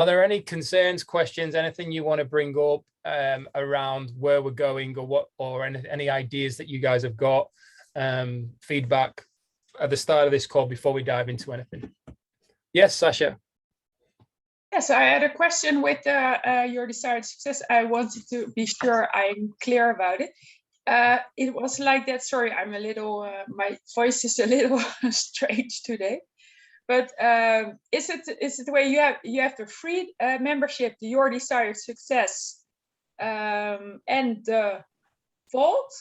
Are there any concerns, questions, anything you want to bring up around where we're going, or what, or any ideas that you guys have got, feedback at the start of this call before we dive into anything? Yes, Sasha. Yes, I had a question with your desired success. I wanted to be sure I'm clear about it. It was like that. Sorry, I'm a little, my voice is a little strange today. But is it the way you have the free membership, your desired success, and the vault?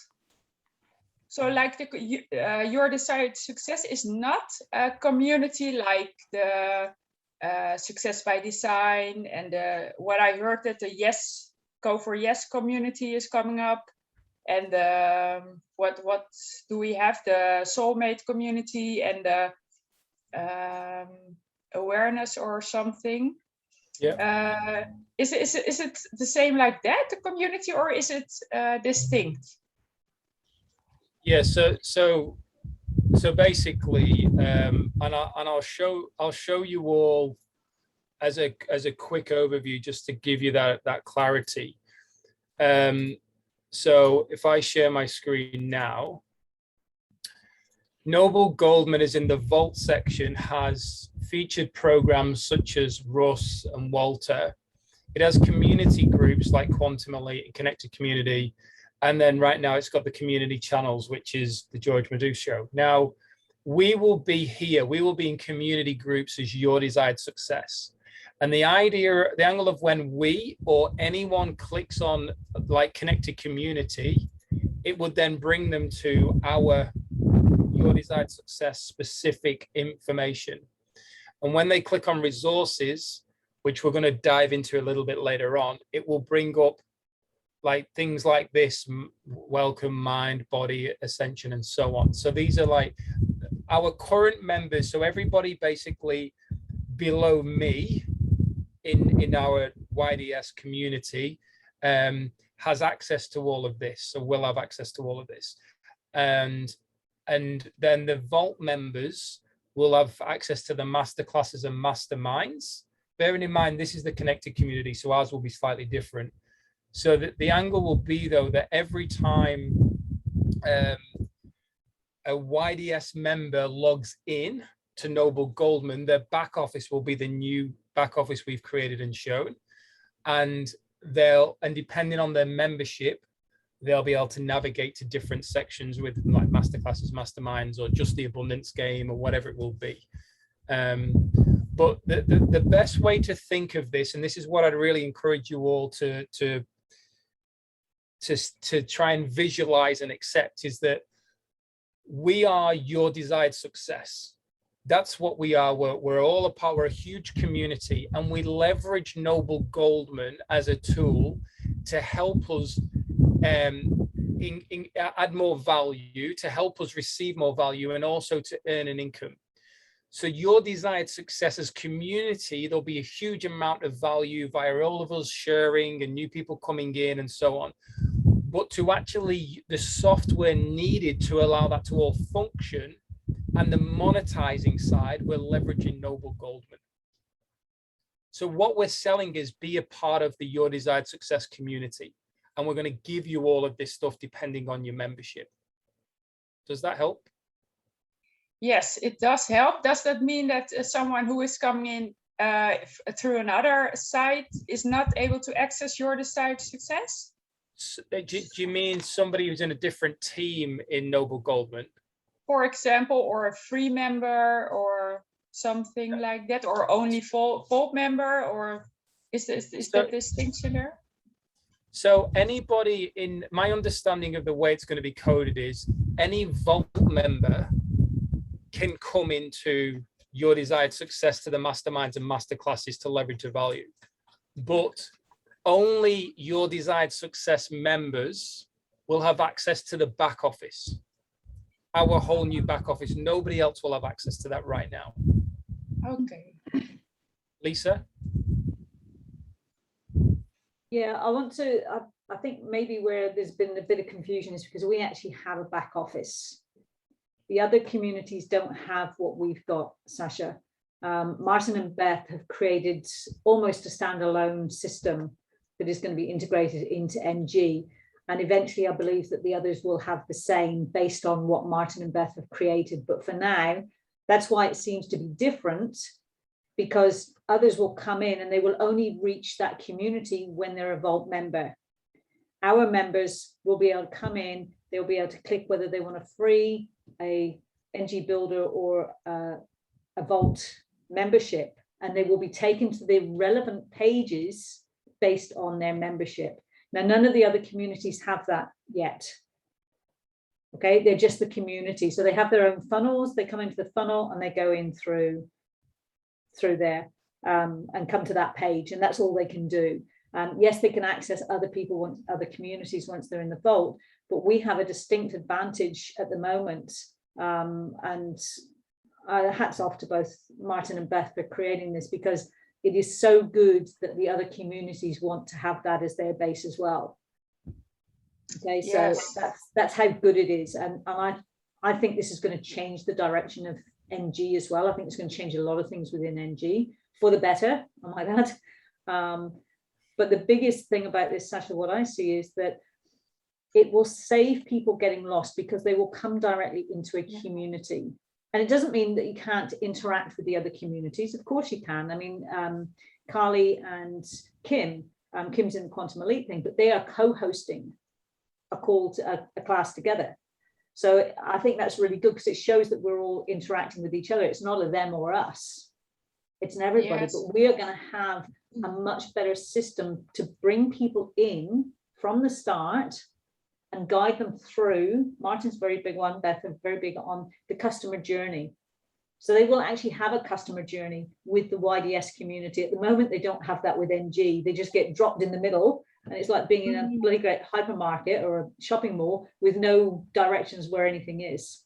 So like your desired success is not a community like the Success by Design, and what I heard that the Yes, Go for Yes community is coming up, and what do we have, the soulmate community, and the awareness or something. Yeah. Is it the same like that, the community, or is it distinct? Yeah, so basically, and I'll show you all as a quick overview, just to give you that clarity. So if I share my screen now, Noble Goldman is in the Vault section, has featured programs such as Russ and Walter. It has community groups like Quantum Elite and Connected Community. And then right now it's got the community channels, which is the George Madu Show. Now, we will be here. We will be in community groups as your desired success. And the idea, the angle of when we or anyone clicks on like Connected Community, it would then bring them to our your desired success specific information. And when they click on resources, which we're going to dive into a little bit later on, it will bring up like things like this: welcome, mind, body, ascension, and so on. So these are like our current members. So everybody basically below me in our YDS community has access to all of this. So we'll have access to all of this. And then the Vault members will have access to the masterclasses and masterminds. Bearing in mind, this is the Connected Community, so ours will be slightly different. So the angle will be, though, that every time a YDS member logs in to Noble Goldman, their back office will be the new back office we've created and shown. And depending on their membership, they'll be able to navigate to different sections with like masterclasses, masterminds, or just the abundance game, or whatever it will be. But the best way to think of this, and this is what I'd really encourage you all to try and visualize and accept, is that we are your desired success. That's what we are. We're all a part. We're a huge community, and we leverage Noble Goldman as a tool to help us add more value, to help us receive more value, and also to earn an income. So your desired success as community, there'll be a huge amount of value via all of us sharing and new people coming in and so on. But to actually, the software needed to allow that to all function, and the monetizing side, we're leveraging Noble Goldman. So what we're selling is be a part of the Your Desired Success community. And we're going to give you all of this stuff depending on your membership. Does that help? Yes, it does help. Does that mean that someone who is coming in through another site is not able to access Your Desired Success? Do you mean somebody who's in a different team in Noble Goldman? For example, or a free member or something like that, or only Vault member, or is that distinction there? So anybody, in my understanding of the way it's going to be coded, is any Vault member can come into Your Desired Success, to the masterminds and masterclasses, to leverage the value. But only Your Desired Success members will have access to the back office, our whole new back office. Nobody else will have access to that right now. Okay. Lisa? Yeah, I think maybe where there's been a bit of confusion is because we actually have a back office. The other communities don't have what we've got, Sasha. Martin and Beth have created almost a standalone system that is going to be integrated into NG. And eventually, I believe that the others will have the same based on what Martin and Beth have created. But for now, that's why it seems to be different, because others will come in and they will only reach that community when they're a Vault member. Our members will be able to come in, they'll be able to click whether they want a free, a NG Builder, or a Vault membership, and they will be taken to the relevant pages based on their membership. Now, none of the other communities have that yet. Okay, they're just the community. So they have their own funnels, they come into the funnel and they go in through there and come to that page, and that's all they can do. Yes, they can access other people, other communities once they're in the Vault, but we have a distinct advantage at the moment. And hats off to both Martin and Beth for creating this, because it is so good that the other communities want to have that as their base as well. Okay, Yes. so that's how good it is. And I think this is going to change the direction of NG as well. I think it's going to change a lot of things within NG for the better, I might add. But the biggest thing about this, Sasha, what I see is that it will save people getting lost, because they will come directly into a community. And it doesn't mean that you can't interact with the other communities. Of course you can. I mean, Carly and Kim, Kim's in the Quantum Elite thing, but they are co-hosting a call to a class together. So I think that's really good, because it shows that we're all interacting with each other. It's not a them or us. It's an everybody, Yes. but we are going to have a much better system to bring people in from the start and guide them through. Martin's very big one, Beth are very big on the customer journey. So they will actually have a customer journey with the YDS community. At the moment, they don't have that with NG. They just get dropped in the middle, and it's like being in a bloody great hypermarket or a shopping mall with no directions where anything is.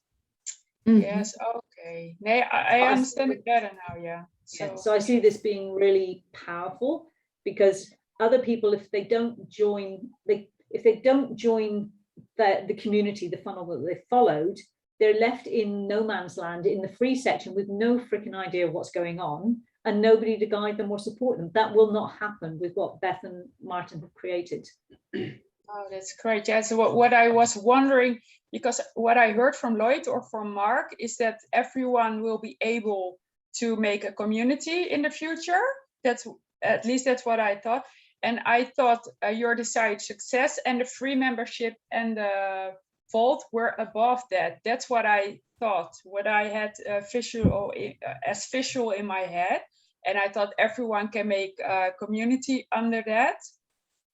Yes, okay. I understand it better now, yeah. So I see this being really powerful, because other people, if they don't join, if they don't join the community, the funnel that they followed, they're left in no man's land in the free section with no freaking idea of what's going on, and nobody to guide them or support them. That will not happen with what Beth and Martin have created. Oh, that's great. Yeah. So what I was wondering, because what I heard from Lloyd or from Mark is that everyone will be able to make a community in the future. That's at least that's what I thought. And I thought your desired success and the free membership and the Vault were above that. That's what I thought, what I had visual in my head. And I thought everyone can make a community under that.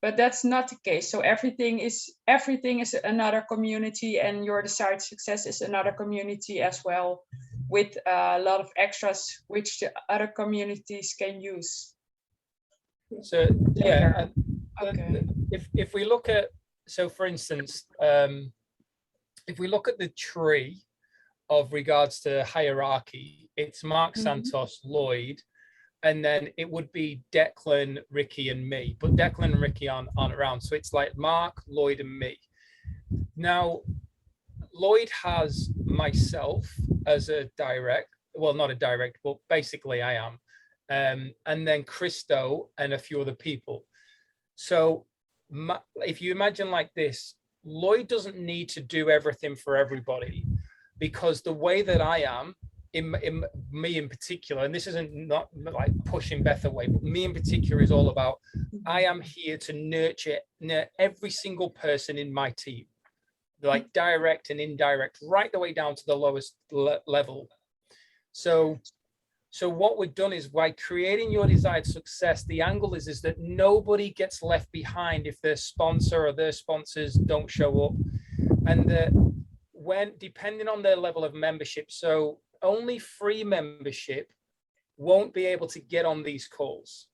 But that's not the case. So everything is another community, and your desired success is another community as well, with a lot of extras which the other communities can use. So yeah, Okay. if we look at, so for instance, if we look at the tree of regards to hierarchy, it's Mark Santos, Lloyd, and then it would be Declan, Ricky, and me. But Declan and Ricky aren't around. So it's like Mark, Lloyd, and me. Now, Lloyd has myself as a direct, well, not a direct, but basically I am. And then Christo and a few other people. So if you imagine like this, Lloyd doesn't need to do everything for everybody, because the way that I am, in me in particular, and this isn't not like pushing Beth away, but me in particular is all about, I am here to nurture every single person in my team, like direct and indirect, right the way down to the lowest level. So what we've done is, by creating your desired success, the angle is that nobody gets left behind if their sponsor or their sponsors don't show up. And when, depending on their level of membership, so only free membership won't be able to get on these calls,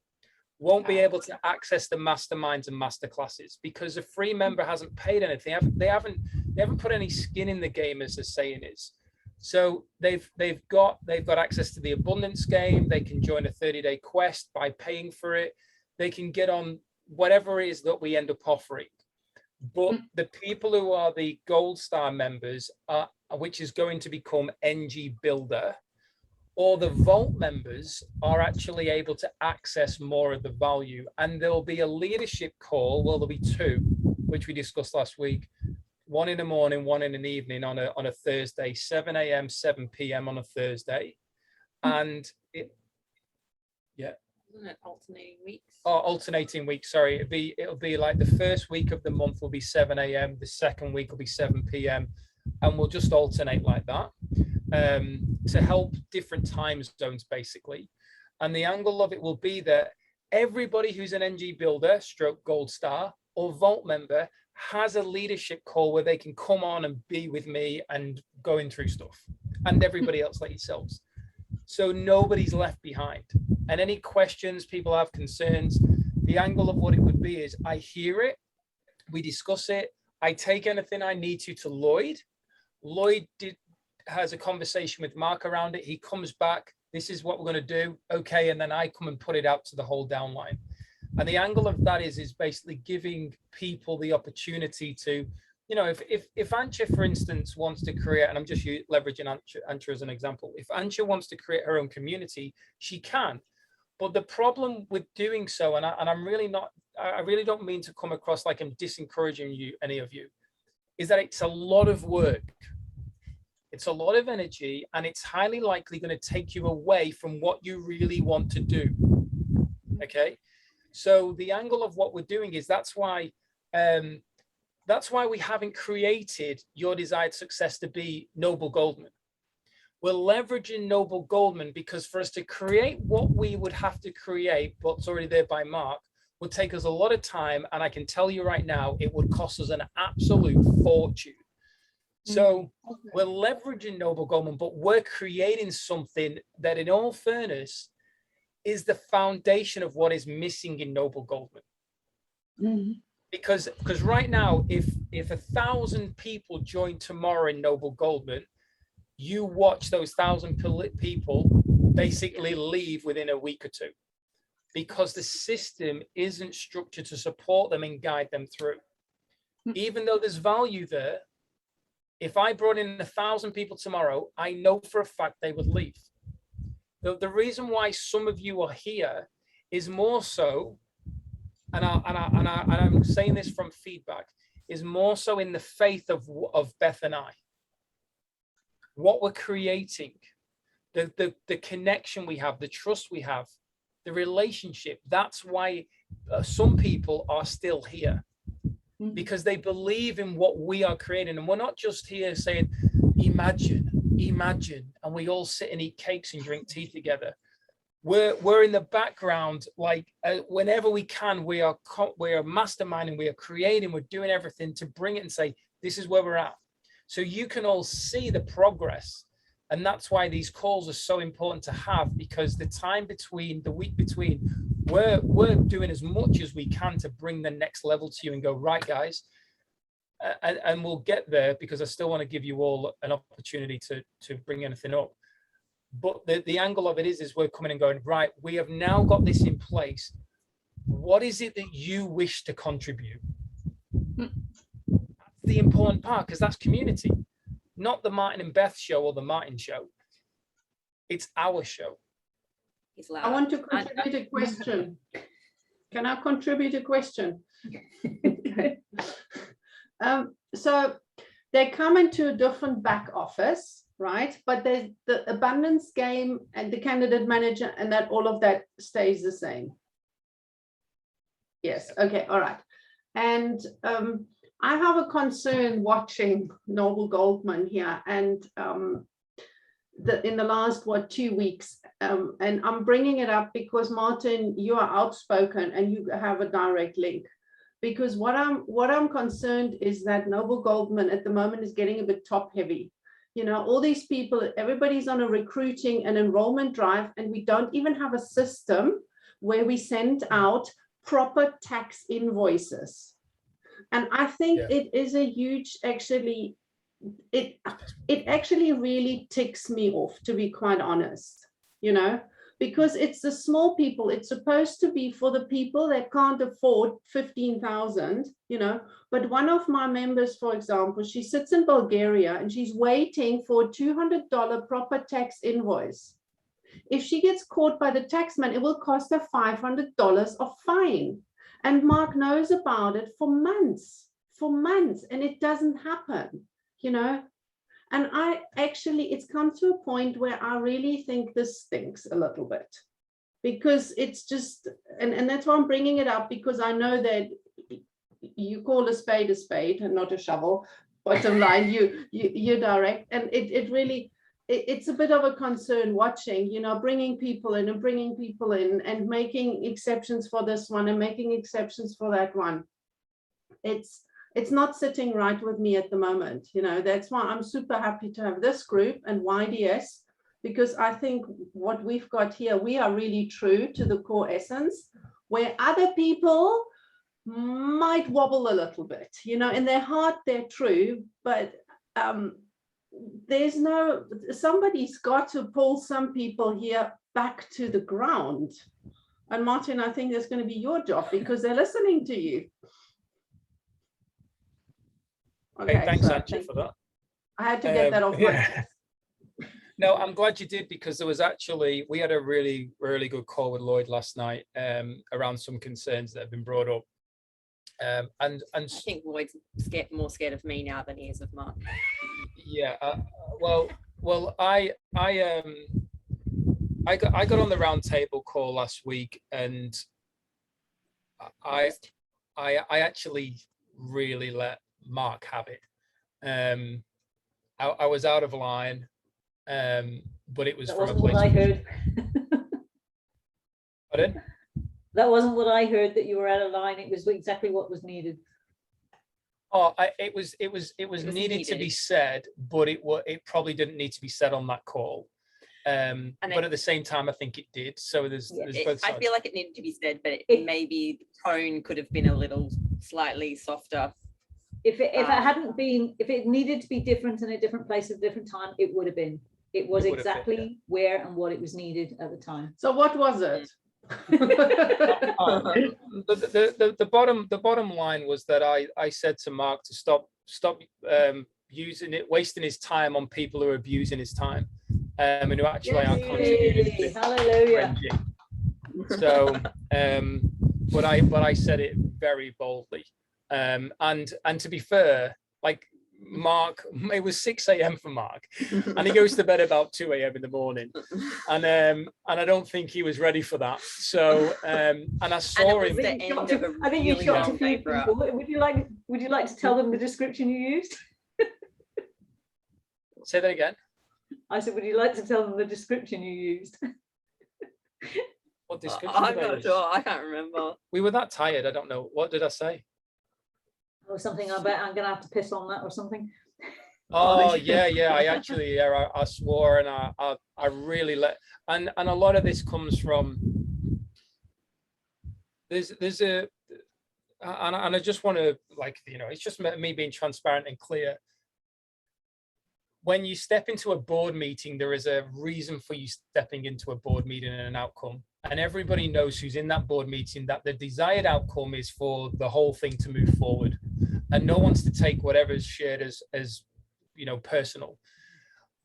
won't be able to access the masterminds and masterclasses, because a free member hasn't paid anything. They haven't put any skin in the game, as the saying is. So they've got access to the abundance game. They can join a 30-day quest by paying for it. They can get on whatever it is that we end up offering. But the people who are the Gold Star members, which is going to become NG Builder, or the vault members are actually able to access more of the value. And there'll be a leadership call. Well, there'll be two, which we discussed last week. One in the morning, one in the evening on a Thursday, 7 a.m., 7 p.m. on a Thursday. And Isn't it alternating weeks? Oh, alternating weeks, sorry. It'll be like the first week of the month will be 7 a.m. The second week will be 7 p.m. And we'll just alternate like that to help different time zones, basically. And the angle of it will be that everybody who's an NG builder, stroke gold star, or vault member has a leadership call where they can come on and be with me and going through stuff, and everybody else like yourselves. So nobody's left behind. And any questions, people have concerns, the angle of what it would be is I hear it, we discuss it, I take anything I need to Lloyd. Lloyd has a conversation with Mark around it. He comes back, this is what we're going to do. Okay. And then I come and put it out to the whole downline. And the angle of that is basically giving people the opportunity to, you know, if Antje, for instance, wants to create, and I'm just leveraging Antje as an example, if Antje wants to create her own community, she can. But the problem with doing so, and I'm really not, I really don't mean to come across like I'm disencouraging you, any of you, is that it's a lot of work. It's a lot of energy, and it's highly likely going to take you away from what you really want to do. Okay. So the angle of what we're doing is that's why we haven't created Your Desired Success to be Noble Goldman. We're leveraging Noble Goldman because for us to create what we would have to create, what's already there by Mark, would take us a lot of time. And I can tell you right now, it would cost us an absolute fortune. So we're leveraging Noble Goldman, but we're creating something that, in all fairness, is the foundation of what is missing in Noble Goldman. Mm-hmm. Because right now, if 1,000 people join tomorrow in Noble Goldman, you watch those 1,000 people basically leave within a week or two, because the system isn't structured to support them and guide them through. Even though there's value there, if I brought in 1,000 people tomorrow, I know for a fact they would leave. The reason why some of you are here is more so, and I'm saying this from feedback, is more so in the faith of Beth and I. What we're creating, the connection we have, the trust we have, the relationship. That's why some people are still here, because they believe in what we are creating. And we're not just here saying, imagine, and we all sit and eat cakes and drink tea together. We're in the background, like whenever we can, we are masterminding, we are creating, we're doing everything to bring it and say, this is where we're at. So you can all see the progress. And that's why these calls are so important to have, because the time between, the week between, we're doing as much as we can to bring the next level to you and go, right, guys, and we'll get there, because I still want to give you all an opportunity to bring anything up. But the angle of it is we're coming and going, right, we have now got this in place. What is it that you wish to contribute? That's the important part, because that's community, not the Martin and Beth show or the Martin show. It's our show. I want to contribute a question. Can I contribute a question? So they come into a different back office, right? But there's the abundance game and the candidate manager, and that all of that stays the same. Yes. Okay. All right. And I have a concern watching Noble Goldman here, and in the last 2 weeks, and I'm bringing it up because, Martin, you are outspoken and you have a direct link. Because what I'm concerned is that Noble Goldman at the moment is getting a bit top heavy. You know, all these people, everybody's on a recruiting and enrollment drive, and we don't even have a system where we send out proper tax invoices. And I think it is a huge, actually, it actually really ticks me off, to be quite honest, you know, because it's the small people. It's supposed to be for the people that can't afford 15,000, you know. But one of my members, for example, she sits in Bulgaria and she's waiting for a $200 proper tax invoice. If she gets caught by the taxman, it will cost her $500 of fine. And Mark knows about it for months, and it doesn't happen, you know. And I actually, it's come to a point where I really think this stinks a little bit, because it's just, and that's why I'm bringing it up, because I know that you call a spade and not a shovel. Bottom line, you direct, and it really, it's a bit of a concern watching, you know, bringing people in and making exceptions for this one and making exceptions for that one. It's not sitting right with me at the moment, you know. That's why I'm super happy to have this group and YDS, because I think what we've got here, we are really true to the core essence, where other people might wobble a little bit, you know. In their heart they're true, but there's no, somebody's got to pull some people here back to the ground. And Martin, I think that's going to be your job, because they're listening to you. Okay, thanks, Angie, for that. I had to get that off my chest. No, I'm glad you did, because there was actually, we had a really good call with Lloyd last night around some concerns that have been brought up. And I think Lloyd's more scared of me now than he is of Mark. Yeah, well, I got on the round table call last week, and I actually really let Mark have it. I was out of line, but it was That from wasn't a place what I heard. Pardon? That wasn't what I heard, that you were out of line. It was exactly what was needed. Oh, it was needed to be said, but it probably didn't need to be said on that call. But at the same time, I think it did. So there's both sides. I feel like it needed to be said, but maybe the tone could have been a little slightly softer. If it needed to be different in a different place at a different time, it would have been. It was exactly where and what it was needed at the time. So what was it? The bottom line was that I said to Mark to stop wasting his time on people who are abusing his time, and who actually aren't contributing. Hallelujah. So, but I said it very boldly, and to be fair, like Mark, it was 6 a.m. for Mark, and he goes to bed about 2 a.m. in the morning, and I don't think he was ready for that. So and I saw him. I think you shocked a few people. Would you like to tell them the description you used? Say that again. I said, would you like to tell them the description you used? What description? I'm not sure. I can't remember. We were that tired. I don't know. What did I say? Or something. I bet I'm gonna have to piss on that or something. Oh yeah. I actually, I swore, and I really and a lot of this comes from there's a and I just want to, like, you know, it's just me being transparent and clear. When you step into a board meeting, there is a reason for you stepping into a board meeting and an outcome. And everybody knows who's in that board meeting that the desired outcome is for the whole thing to move forward. And no one's to take whatever is shared as you know, personal.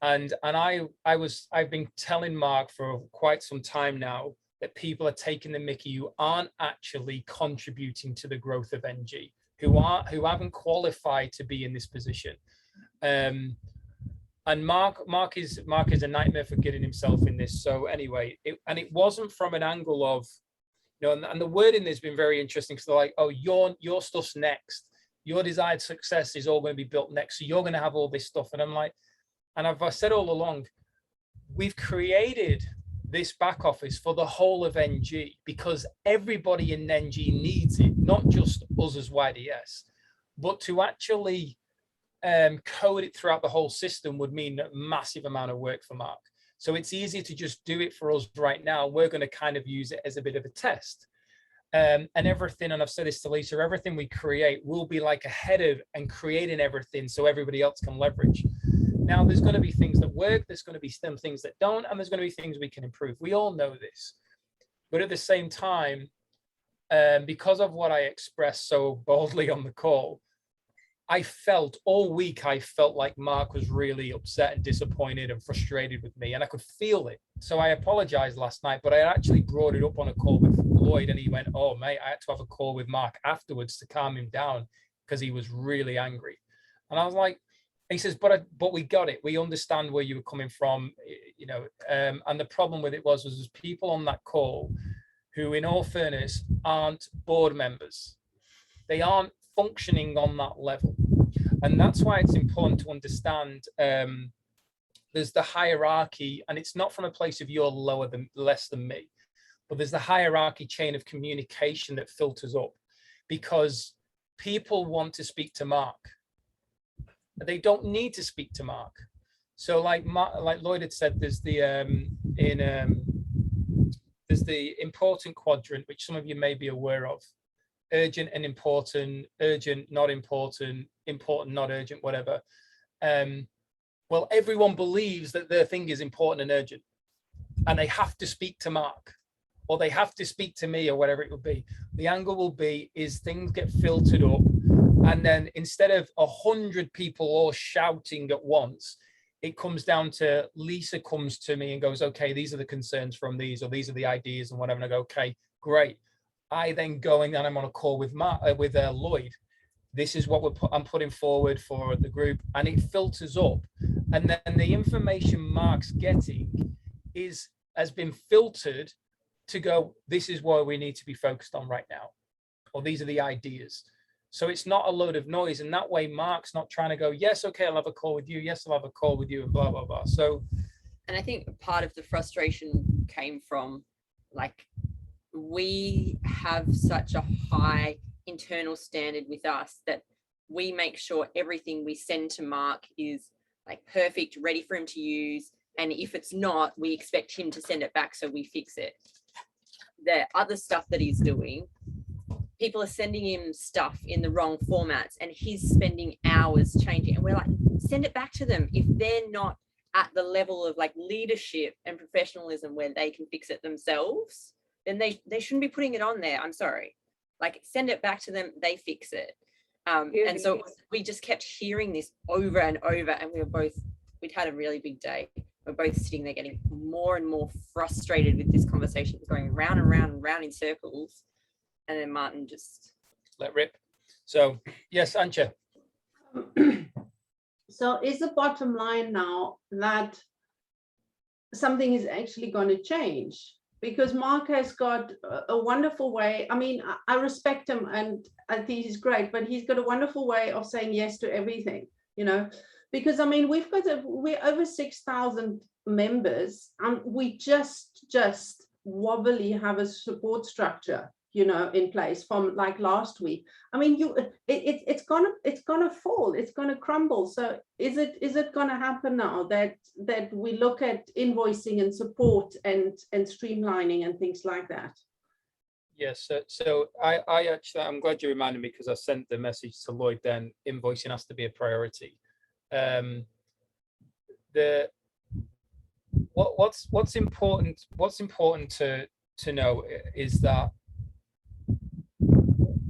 And I've been telling Mark for quite some time now that people are taking the mickey who aren't actually contributing to the growth of NG, who haven't qualified to be in this position. And Mark is a nightmare for getting himself in this. So anyway, it wasn't from an angle of, you know, and the wording has been very interesting, because they're like, oh, your stuff's next. Your desired success is all going to be built next. So you're going to have all this stuff. And I'm like, and I've said all along, we've created this back office for the whole of NG, because everybody in NG needs it, not just us as YDS, but to actually code it throughout the whole system would mean a massive amount of work for Mark. So it's easier to just do it for us right now. We're going to kind of use it as a bit of a test. And everything, and I've said this to Lisa, everything we create will be like ahead of and creating everything so everybody else can leverage. Now, there's going to be things that work, there's going to be some things that don't, and there's going to be things we can improve. We all know this. But at the same time, because of what I expressed so boldly on the call, I felt all week, I felt like Mark was really upset and disappointed and frustrated with me, and I could feel it. So I apologized last night, but I actually brought it up on a call with Lloyd, and he went, oh, mate, I had to have a call with Mark afterwards to calm him down because he was really angry. And I was like, he says, but we got it. We understand where you were coming from, you know, and the problem with it was there's people on that call who, in all fairness, aren't board members. They aren't functioning on that level. And that's why it's important to understand there's the hierarchy, and it's not from a place of you're less than me, but there's the hierarchy chain of communication that filters up, because people want to speak to Mark. They don't need to speak to Mark. So like Lloyd had said, there's the there's the important quadrant, which some of you may be aware of. Urgent and important, urgent, not important, important, not urgent, whatever. Well, everyone believes that their thing is important and urgent, and they have to speak to Mark, or they have to speak to me, or whatever it will be. The angle will be is things get filtered up, and then instead of 100 people all shouting at once, it comes down to Lisa comes to me and goes, okay, these are the concerns from these, or these are the ideas and whatever. And I go, okay, great. I then go and I'm on a call with Lloyd. This is what I'm putting forward for the group, and it filters up. And then the information Mark's getting has been filtered to go, this is what we need to be focused on right now, or these are the ideas. So it's not a load of noise, and that way Mark's not trying to go, yes, okay, I'll have a call with you. Yes, I'll have a call with you, and blah, blah, blah. So, and I think part of the frustration came from, like, we have such a high internal standard with us that we make sure everything we send to Mark is like perfect, ready for him to use. And if it's not, we expect him to send it back so we fix it. The other stuff that he's doing, people are sending him stuff in the wrong formats, and he's spending hours changing. And we're like, send it back to them. If they're not at the level of like leadership and professionalism where they can fix it themselves, then they shouldn't be putting it on there. I'm sorry. Like, send it back to them, they fix it. And so we just kept hearing this over and over, and we'd had a really big day. We're both sitting there getting more and more frustrated with this conversation going round and round and round in circles. And then Martin just let rip. So yes, Ancha. So is the bottom line now that something is actually going to change? Because Mark has got a wonderful way. I mean, I respect him and I think he's great, but he's got a wonderful way of saying yes to everything, you know, because I mean, we're over 6,000 members, and we just wobbly have a support structure, you know, in place from like last week. I mean, it's gonna fall, it's gonna crumble. So is it gonna happen now that we look at invoicing and support and streamlining and things like that? Yes, so I actually, I'm glad you reminded me, because I sent the message to Lloyd. Then invoicing has to be a priority. What's important to know is that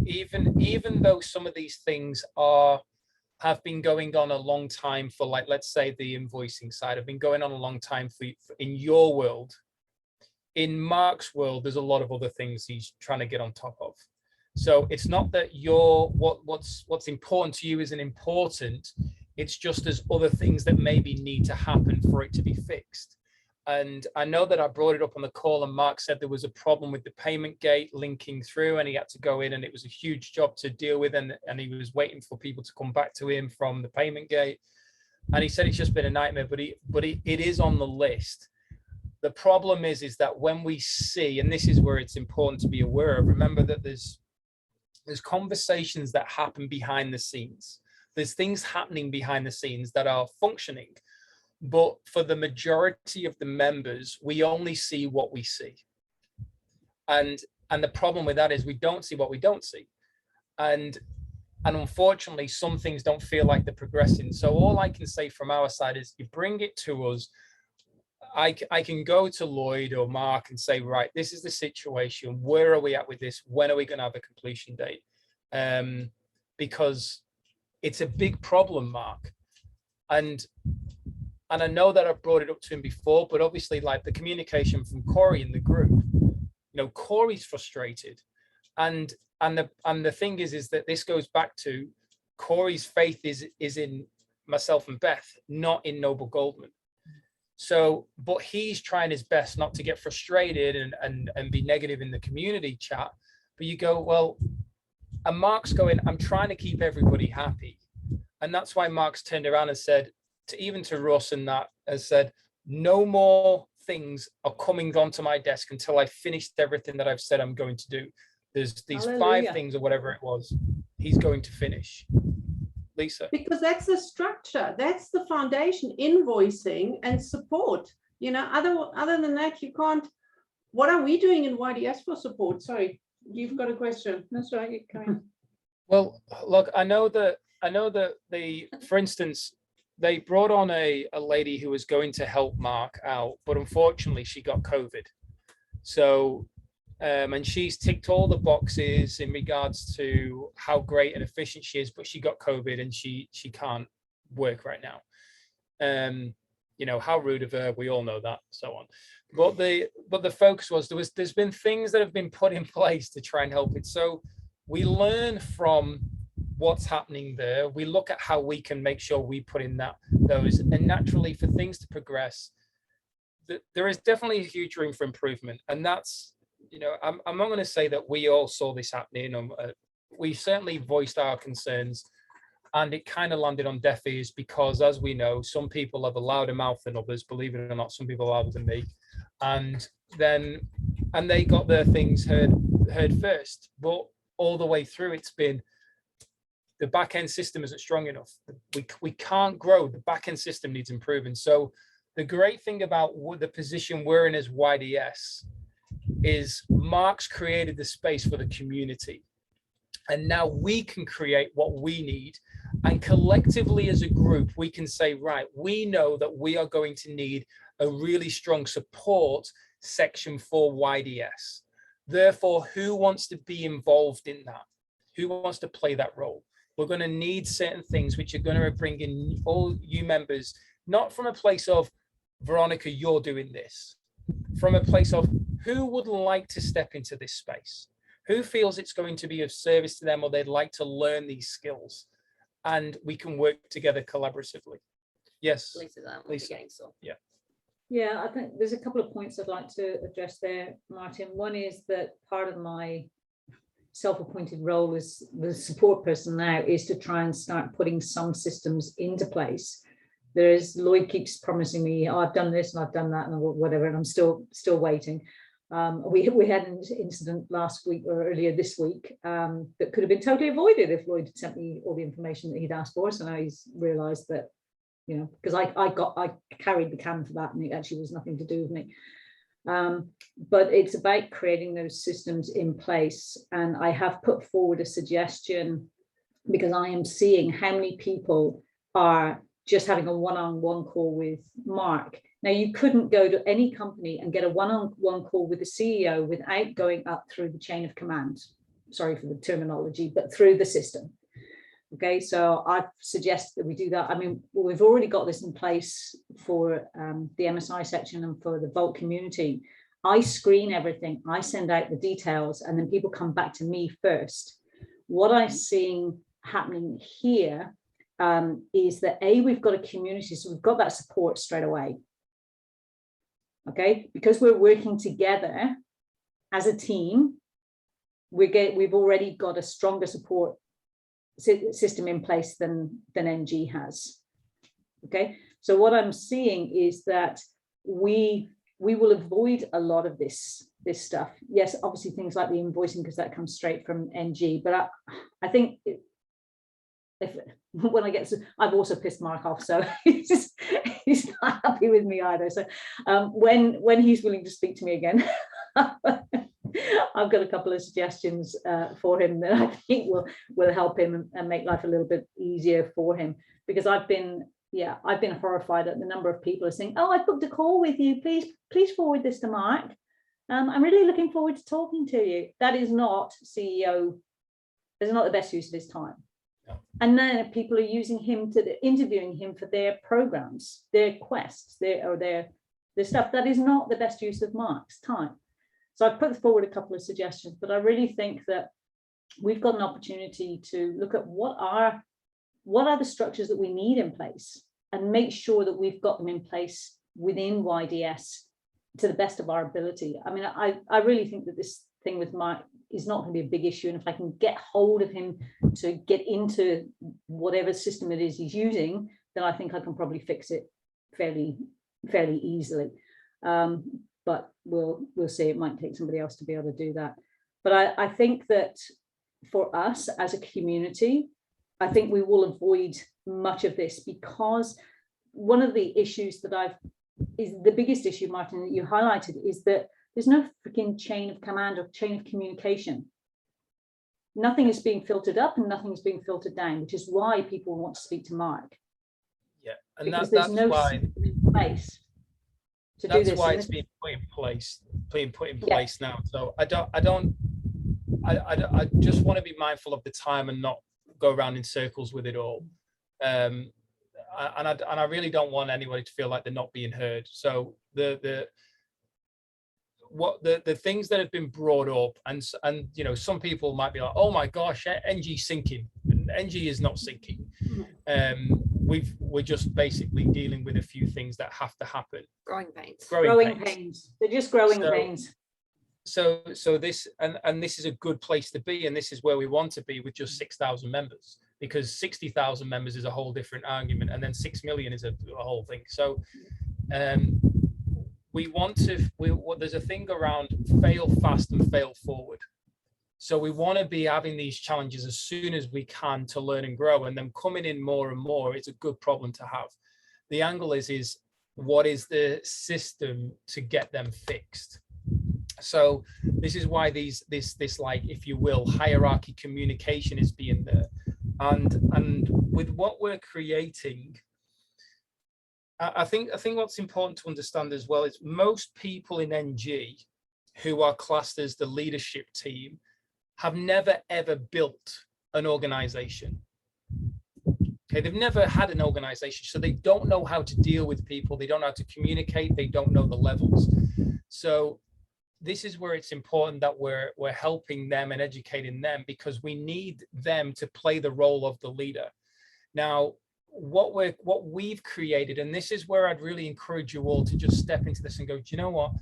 even though some of these things have been going on a long time for, like, let's say the invoicing side have been going on a long time for in your world, in Mark's world, there's a lot of other things he's trying to get on top of. So it's not that what's important to you isn't important. It's just there's other things that maybe need to happen for it to be fixed. And I know that I brought it up on the call, and Mark said there was a problem with the payment gate linking through, and he had to go in, and it was a huge job to deal with, and he was waiting for people to come back to him from the payment gate. And he said it's just been a nightmare, but it is on the list. The problem is that when we see, and this is where it's important to be aware of, remember that there's conversations that happen behind the scenes. There's things happening behind the scenes that are functioning. But for the majority of the members, we only see what we see. And the problem with that is we don't see what we don't see. And unfortunately, some things don't feel like they're progressing. So all I can say from our side is you bring it to us. I can go to Lloyd or Mark and say, right, this is the situation. Where are we at with this? When are we going to have a completion date? Because it's a big problem, Mark. And I know that I've brought it up to him before, but obviously, like, the communication from Corey in the group, Corey's frustrated. And the thing is that this goes back to Corey's faith is in myself and Beth, not in Noble Goldman. So, but he's trying his best not to get frustrated and be negative in the community chat. But you go, well, and Mark's going, I'm trying to keep everybody happy. And that's why Mark's turned around and said, even to Russ and that, has said, no more things are coming onto my desk until I've finished everything that I've said I'm going to do. There's these Hallelujah. 5 things or whatever it was, he's going to finish. Lisa. Because that's the structure, that's the foundation, invoicing and support. Other than that, you can't. What are we doing in YDS for support? Sorry, you've got a question. That's right, you can. Well, look, I know that for instance, they brought on a lady who was going to help Mark out, but unfortunately she got COVID. So, and she's ticked all the boxes in regards to how great and efficient she is, but she got COVID and she can't work right now. How rude of her, we all know that, so on. But the focus was there's been things that have been put in place to try and help it. So we learn from what's happening there. We look at how we can make sure we put in those, and naturally for things to progress, there is definitely a huge room for improvement. And that's, I'm not going to say that we all saw this happening. We certainly voiced our concerns, and it kind of landed on deaf ears because, as we know, some people have a louder mouth than others. Believe it or not, some people are louder than me, and they got their things heard first. But all the way through, it's been, the back end system isn't strong enough. We can't grow. The back end system needs improving. So the great thing about the position we're in as YDS is Mark's created the space for the community. And now we can create what we need. And collectively as a group, we can say, right, we know that we are going to need a really strong support section for YDS. Therefore, who wants to be involved in that? Who wants to play that role? We're going to need certain things which are going to bring in all you members, not from a place of, Veronica, you're doing this, from a place of who would like to step into this space, who feels it's going to be of service to them, or they'd like to learn these skills, and we can work together collaboratively. Yes, Lisa. Yeah, I think there's a couple of points I'd like to address there, Martin. One is that part of my self-appointed role as the support person now is to try and start putting some systems into place. Lloyd keeps promising me, oh, I've done this and I've done that and whatever, and I'm still waiting. We had an incident last week or earlier this week that could have been totally avoided if Lloyd had sent me all the information that he'd asked for. So now he's realised that, because I carried the can for that, and it actually was nothing to do with me. But it's about creating those systems in place. And I have put forward a suggestion because I am seeing how many people are just having a one-on-one call with Mark. Now, you couldn't go to any company and get a one-on-one call with the CEO without going up through the chain of command. Sorry for the terminology, but through the system. Okay, so I've suggested that we do that. I mean, we've already got this in place for the MSI section and for the Vault community. I screen everything, I send out the details, and then people come back to me first. What I'm seeing happening here is that we've got a community, so we've got that support straight away. Okay, because we're working together as a team, we've already got a stronger support system in place than NG has. Okay, so what I'm seeing is that we will avoid a lot of this stuff. Yes, obviously things like the invoicing, because that comes straight from NG, but I think when I get to, I've also pissed Mark off, so he's not happy with me either. So when he's willing to speak to me again, I've got a couple of suggestions for him that I think will help him and make life a little bit easier for him, because I've been horrified at the number of people are saying, oh, I booked a call with you, please forward this to Mark. I'm really looking forward to talking to you. That is not CEO, that is not the best use of his time. And then people are using him interviewing him for their programs, their quests, their stuff. That is not the best use of Mark's time. So I put forward a couple of suggestions, but I really think that we've got an opportunity to look at what are the structures that we need in place and make sure that we've got them in place within YDS to the best of our ability. I mean, I really think that this thing with Mark is not going to be a big issue. And if I can get hold of him to get into whatever system it is he's using, then I think I can probably fix it fairly easily. But we'll see. It might take somebody else to be able to do that. But I think that for us as a community, I think we will avoid much of this, because one of the issues that is the biggest issue, Martin, that you highlighted, is that there's no freaking chain of command or chain of communication. Nothing is being filtered up and nothing is being filtered down, which is why people want to speak to Mark. Yeah, and because that's there's no why place to do that's this. why it's being put in place now. So I just want to be mindful of the time and not go around in circles with it all. And I really don't want anybody to feel like they're not being heard. So the things that have been brought up, and you know, some people might be like, oh my gosh, NG's sinking. NG is not sinking. We're just basically dealing with a few things that have to happen. Growing pains. Growing pains. They're just growing pains. So this and this is a good place to be, and this is where we want to be with just 6,000 members, because 60,000 members is a whole different argument, and then 6 million is a whole thing. So we want to, there's a thing around fail fast and fail forward. So we want to be having these challenges as soon as we can to learn and grow, and then coming in more and more. It's a good problem to have. The angle is what is the system to get them fixed? So this is why this like, if you will, hierarchy communication is being there. And with what we're creating, I think what's important to understand as well is most people in NG who are classed as the leadership team have never ever built an organization. Okay, they've never had an organization, so they don't know how to deal with people, they don't know how to communicate, they don't know the levels. So this is where it's important that we're helping them and educating them, because we need them to play the role of the leader. Now, what we've created, and this is where I'd really encourage you all to just step into this and go, do you know what?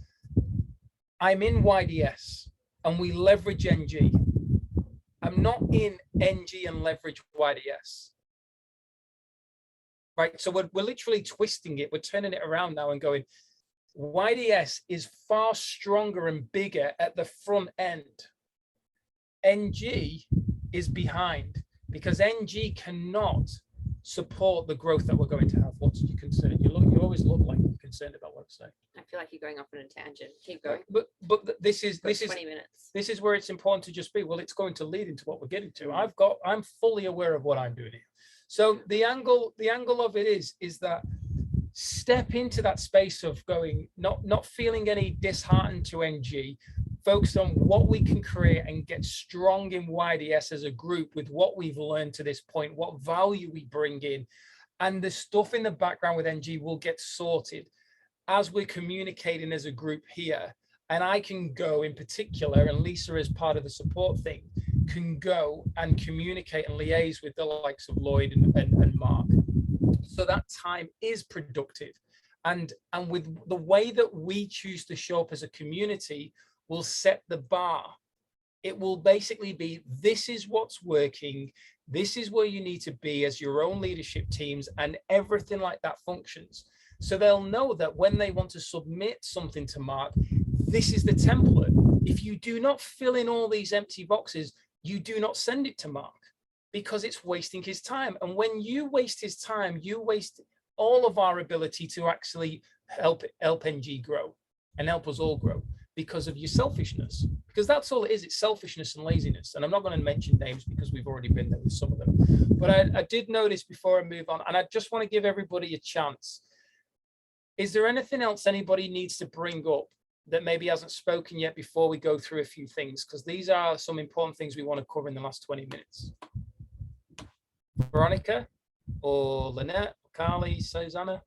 I'm in YDS and we leverage NG. I'm not in NG and leverage YDS. Right, so we're literally twisting it. We're turning it around now and going, YDS is far stronger and bigger at the front end. NG is behind, because NG cannot support the growth that we're going to have. What's your concern? You always look like you're concerned about what I'm saying. I feel like you're going off on a tangent. Keep going. But this is 20 minutes. This is where it's important to just be, well, it's going to lead into what we're getting to. I'm fully aware of what I'm doing here. So the angle of it is that step into that space of going, not feeling any disheartened to NG, focus on what we can create and get strong in YDS as a group with what we've learned to this point, what value we bring in, and the stuff in the background with NG will get sorted as we're communicating as a group here. And I can go in particular, and Lisa as part of the support thing can go and communicate and liaise with the likes of Lloyd and Mark. So that time is productive. And with the way that we choose to show up as a community will set the bar. It will basically be, this is what's working. This is where you need to be as your own leadership teams, and everything like that functions. So they'll know that when they want to submit something to Mark, this is the template. If you do not fill in all these empty boxes, you do not send it to Mark, because it's wasting his time. And when you waste his time, you waste all of our ability to actually help NG grow and help us all grow, because of your selfishness. Because that's all it is. It's selfishness and laziness. And I'm not going to mention names because we've already been there with some of them. But I did notice before I move on, and I just want to give everybody a chance. Is there anything else anybody needs to bring up that maybe hasn't spoken yet before we go through a few things? Because these are some important things we want to cover in the last 20 minutes. Veronica or Lynette, Carly, Susanna?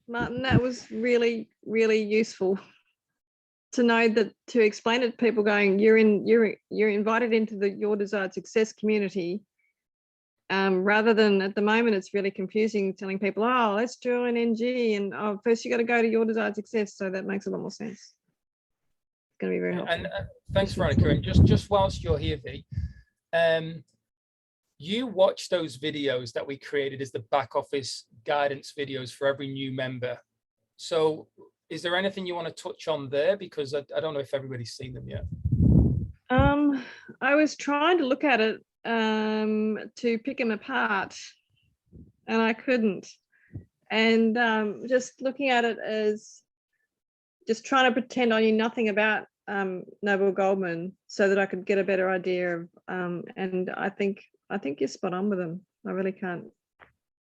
Martin, that was really, really useful to know that, to explain it to people going, you're invited into the Your Desired Success community, rather than at the moment it's really confusing telling people, oh, let's join NG, and oh, first you got to go to Your Desired Success. So that makes a lot more sense. It's going to be very helpful. And thanks, Veronica. And just whilst you're here, V, you watch those videos that we created as the back office guidance videos for every new member. So is there anything you want to touch on there? Because I don't know if everybody's seen them yet. I was trying to look at it to pick them apart, and I couldn't. And just looking at it as just trying to pretend I knew nothing about Noble Goldman so that I could get a better idea of, and I think you're spot on with them. I really can't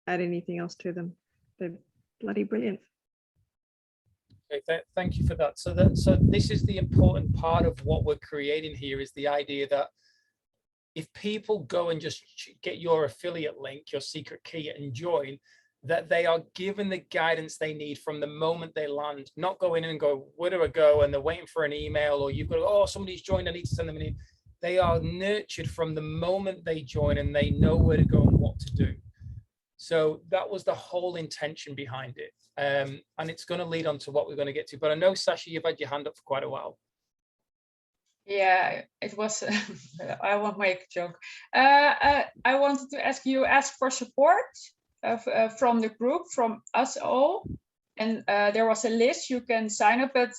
add anything else to them. They're bloody brilliant. Okay, thank you for that. So this is the important part of what we're creating here, is the idea that if people go and just get your affiliate link, your secret key, and join, that they are given the guidance they need from the moment they land, not go in and go, where do I go? And they're waiting for an email, or you've got, oh, somebody's joined, I need to send them an email. They are nurtured from the moment they join, and they know where to go and what to do. So that was the whole intention behind it. And it's going to lead on to what we're going to get to. But I know, Sasha, you've had your hand up for quite a while. Yeah, it was, I won't make a joke. I wanted to ask you, ask for support from the group, from us all. And there was a list you can sign up, but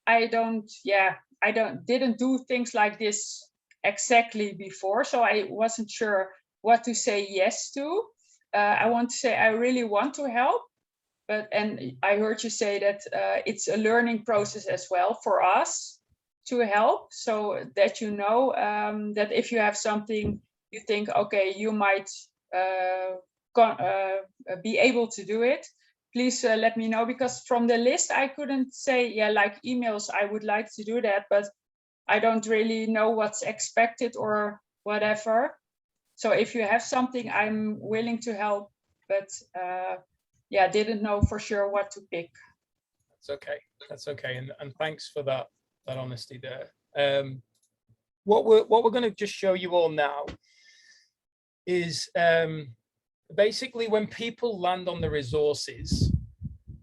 I didn't do things like this exactly before. So I wasn't sure what to say yes to. I want to say I really want to help, and I heard you say that it's a learning process as well for us to help, so that you know that if you have something you think, okay, you might be able to do it, please let me know, because from the list I couldn't say, yeah, like emails, I would like to do that, but I don't really know what's expected or whatever. So if you have something, I'm willing to help, but yeah, didn't know for sure what to pick. That's okay. That's okay. And thanks for that honesty there. What we're going to just show you all now is basically when people land on the resources,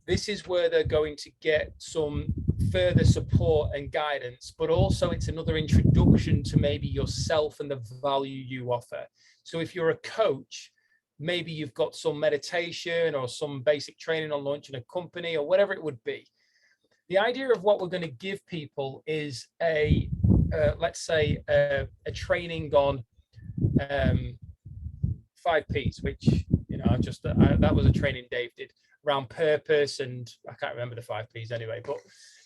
this is where they're going to get some further support and guidance, but also it's another introduction to maybe yourself and the value you offer. So if you're a coach, maybe you've got some meditation or some basic training on launching a company or whatever it would be. The idea of what we're going to give people is let's say a training on 5 Ps, which, you know, that was a training Dave did around purpose, and I can't remember the 5 Ps anyway, but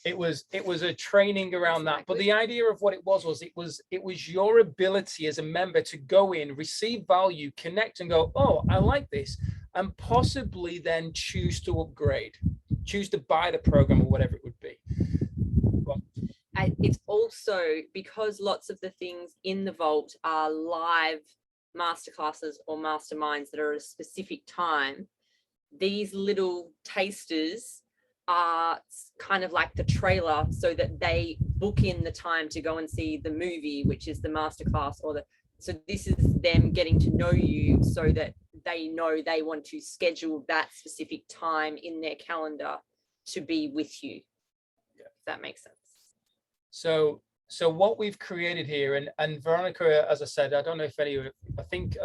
it was a training around that. But the idea of what it was your ability as a member to go in, receive value, connect, and go, oh, I like this, and possibly then choose to upgrade, choose to buy the program or whatever it would be. It's also because lots of the things in the vault are live masterclasses or masterminds that are at a specific time. These little tasters are kind of like the trailer, so that they book in the time to go and see the movie, which is the masterclass, so this is them getting to know you so that they know they want to schedule that specific time in their calendar to be with you. Yeah. If that makes sense. So what we've created here, and Veronica, as I said, I don't know if any of, I think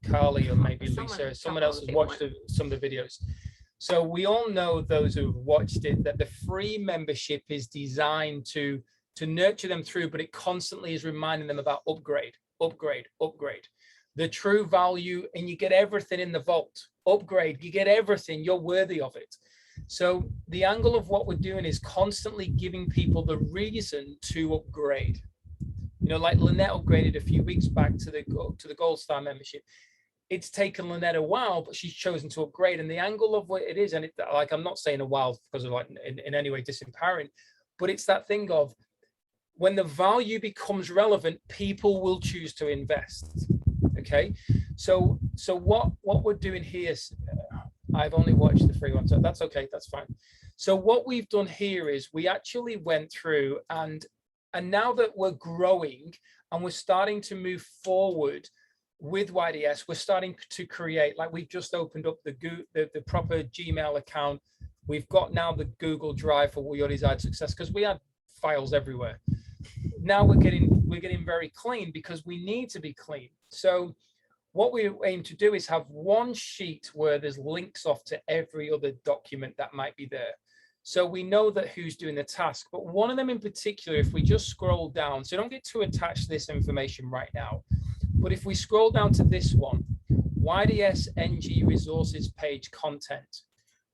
Carly or maybe Lisa, someone else has watched some of the videos. So we all know, those who've watched it, that the free membership is designed to nurture them through, but it constantly is reminding them about upgrade. The true value, and you get everything in the vault. Upgrade, you get everything, you're worthy of it. So the angle of what we're doing is constantly giving people the reason to upgrade. You know, like Lynette upgraded a few weeks back to the Gold Star membership. It's taken Lynette a while, but she's chosen to upgrade. And the angle of what it is, and like, I'm not saying a while because of like in any way disempowering, but it's that thing of when the value becomes relevant, people will choose to invest. Okay, so what we're doing here is, I've only watched the free one, so that's okay, that's fine. So what we've done here is we actually went through, and now that we're growing and we're starting to move forward with YDS, we're starting to create, like we've just opened up the proper Gmail account. We've got now the Google Drive for Your Desired Success, because we had files everywhere. Now we're getting very clean, because we need to be clean. So what we aim to do is have one sheet where there's links off to every other document that might be there. So we know that who's doing the task, but one of them in particular, if we just scroll down, so don't get too attached to this information right now, but if we scroll down to this one, YDS NG resources page content,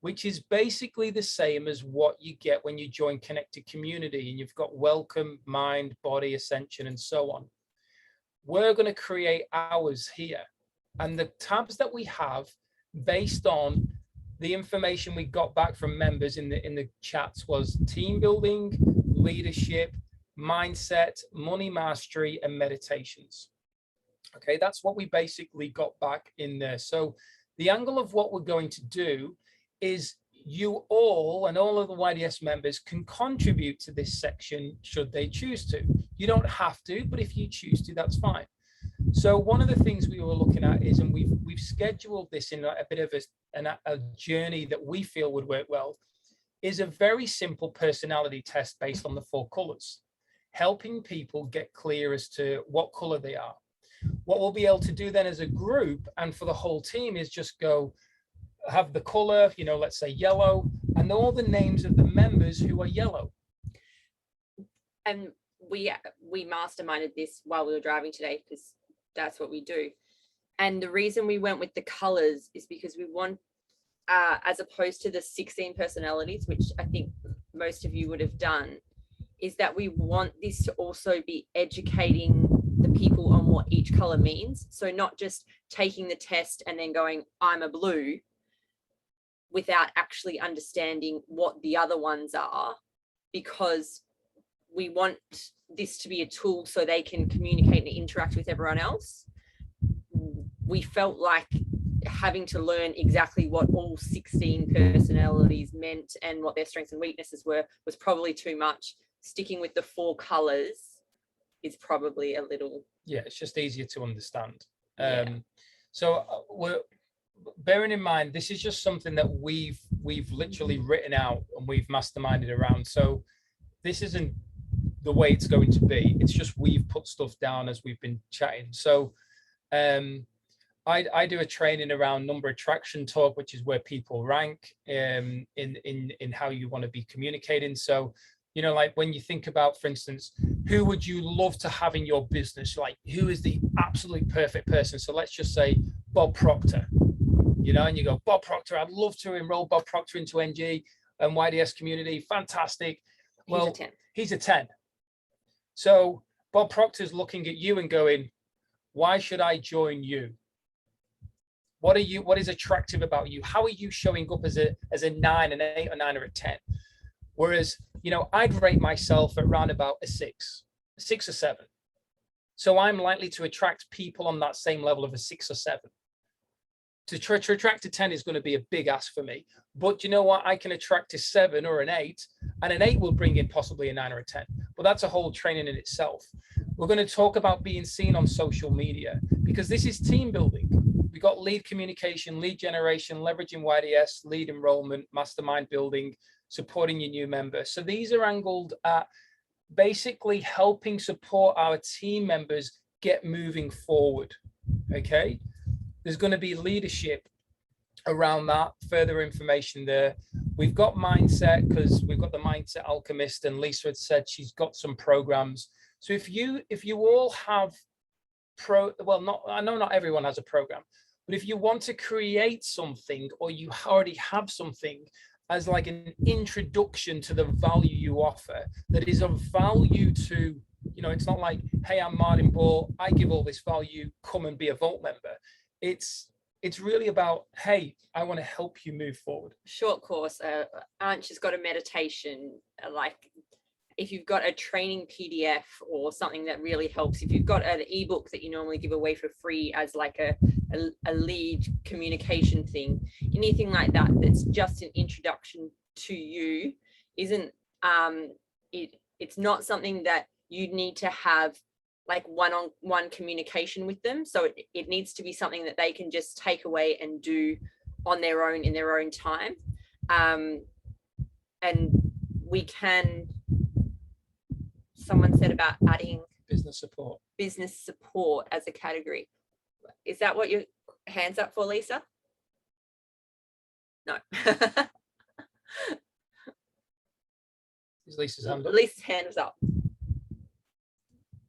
which is basically the same as what you get when you join Connected Community, and you've got welcome, mind, body, ascension, and so on. We're going to create ours here. And the tabs that we have based on the information we got back from members in the chats was team building, leadership, mindset, money mastery, and meditations. Okay, that's what we basically got back in there. So the angle of what we're going to do is you all and all of the YDS members can contribute to this section should they choose to. You don't have to, but if you choose to, that's fine. So one of the things we were looking at is, and we've scheduled this in a bit of a journey that we feel would work well, is a very simple personality test based on the 4 colors, helping people get clear as to what color they are. What we'll be able to do then as a group and for the whole team is just go have the color, you know, let's say yellow, and all the names of the members who are yellow. And we masterminded this while we were driving today, because that's what we do. And the reason we went with the colors is because we want, as opposed to the 16 personalities, which I think most of you would have done, is that we want this to also be educating the people on what each color means. So not just taking the test and then going, I'm a blue, without actually understanding what the other ones are, because we want this to be a tool so they can communicate and interact with everyone else. We felt like having to learn exactly what all 16 personalities meant and what their strengths and weaknesses were was probably too much. Sticking with the 4 colors is probably a little, yeah, it's just easier to understand. Yeah. So we're bearing in mind this is just something that we've literally written out and we've masterminded around. So this isn't the way it's going to be. It's just we've put stuff down as we've been chatting. So I do a training around number attraction talk, which is where people rank in how you want to be communicating. So, you know, like when you think about, for instance, who would you love to have in your business? Like, who is the absolute perfect person? So let's just say Bob Proctor, you know, and you go, Bob Proctor, I'd love to enroll Bob Proctor into NG and YDS community. Fantastic. Well, he's a 10. He's a 10. So Bob Proctor's looking at you and going, why should I join you? What is attractive about you? How are you showing up as a 9, an 8, or 9, or a 10? Whereas, you know, I'd rate myself at around about a 6 or 7. So I'm likely to attract people on that same level of a 6 or 7. To attract a 10 is going to be a big ask for me. But you know what? I can attract a 7 or an 8, and an 8 will bring in possibly a 9 or a 10. But that's a whole training in itself. We're going to talk about being seen on social media, because this is team building. We got lead communication, lead generation, leveraging YDS, lead enrollment, mastermind building, supporting your new member. So these are angled at basically helping support our team members get moving forward. Okay. There's going to be leadership around that, further information there. We've got mindset, because we've got the Mindset Alchemist, and Lisa had said she's got some programs. So if you all have I know not everyone has a program, but if you want to create something, or you already have something as like an introduction to the value you offer, that is of value to, you know, it's not like, hey, I'm Martin Ball, I give all this value, come and be a Vault member. It's really about, hey, I want to help you move forward. Short course, Arch has got a meditation, like if you've got a training PDF or something that really helps, if you've got an ebook that you normally give away for free as like a lead communication thing, anything like that, that's just an introduction to you, isn't, it's not something that you need to have like one-on-one communication with them. So it needs to be something that they can just take away and do on their own, in their own time. And we can, someone said about adding business support as a category. Is that what your hands up for, Lisa? No. Is Lisa's hand up? Lisa's hand was up.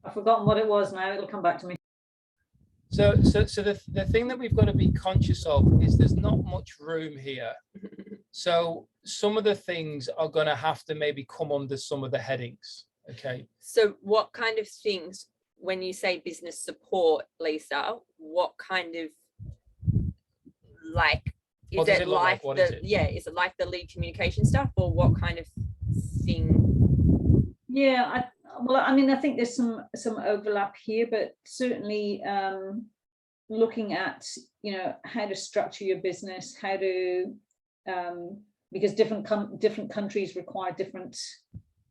I've forgotten what it was now. It'll come back to me. So the thing that we've got to be conscious of is there's not much room here. So some of the things are going to have to maybe come under some of the headings. Okay. So what kind of things, when you say business support, Lisa, what kind of, like, is it like the, yeah, is it like the lead communication stuff, or what kind of thing? Yeah, I mean, I think there's some overlap here, but certainly looking at, you know, how to structure your business, how to, because different countries require different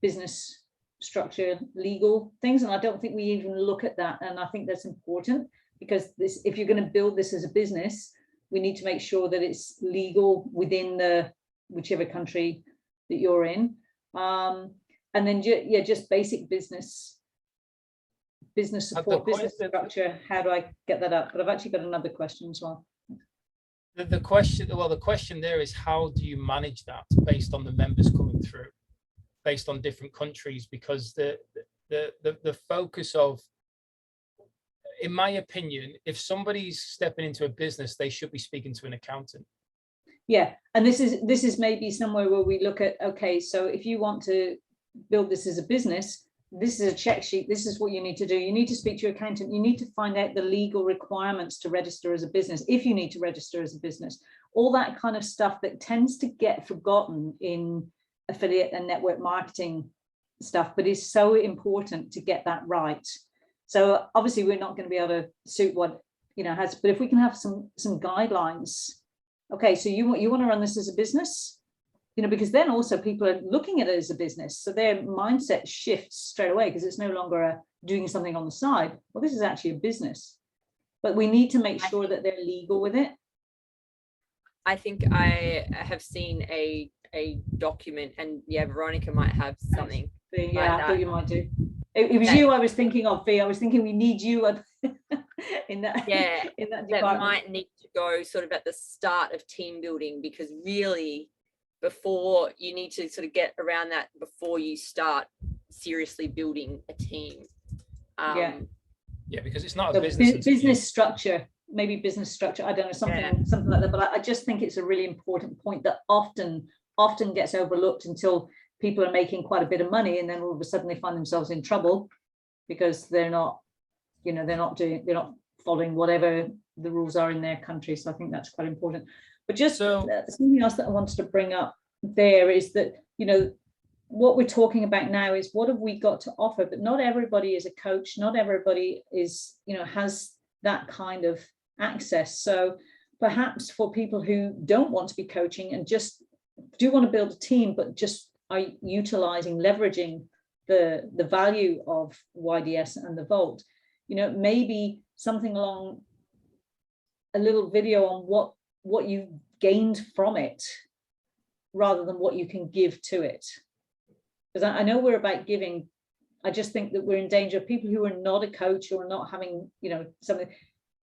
business structure, legal things, and I don't think we even look at that. And I think that's important, because this, if you're going to build this as a business, we need to make sure that it's legal within the whichever country that you're in. And then yeah, just basic business support, business structure. How do I get that up? But I've actually got another question as well. The question there is, how do you manage that based on the members coming through, based on different countries? Because the focus of, in my opinion, if somebody's stepping into a business, they should be speaking to an accountant. Yeah, and this is maybe somewhere where we look at, okay, so if you want to build this as a business, this is a check sheet, this is what you need to do. You need to speak to your accountant, you need to find out the legal requirements to register as a business, if you need to register as a business, all that kind of stuff that tends to get forgotten in affiliate and network marketing stuff, but is so important to get that right. So obviously we're not going to be able to suit what, you know, has, but if we can have some guidelines. Okay, so you want to run this as a business, you know, because then also people are looking at it as a business, so their mindset shifts straight away, because it's no longer doing something on the side. Well, this is actually a business, but we need to make sure that they're legal with it. I think I have seen a document, and yeah, Veronica might have something. Yeah, like I thought you might do. It was you I was thinking of, Fee. I was thinking we need you in that. Yeah, in that department. That might need to go sort of at the start of team building, because really, before you need to sort of get around that before you start seriously building a team. Yeah, because it's not a business. Business structure, maybe business structure. I don't know, something like that. But I just think it's a really important point that often gets overlooked until people are making quite a bit of money, and then all of a sudden they find themselves in trouble because they're not, you know, they're not following whatever the rules are in their country. So I think that's quite important. But just something else that I wanted to bring up there is that, you know, what we're talking about now is what have we got to offer, but not everybody is a coach, not everybody is, you know, has that kind of access. So perhaps for people who don't want to be coaching and just do want to build a team, but just are leveraging the value of YDS and the Vault, you know, maybe something along a little video on what you gained from it rather than what you can give to it. Because I know we're about giving. I just think that we're in danger of people who are not a coach or not having, you know, something.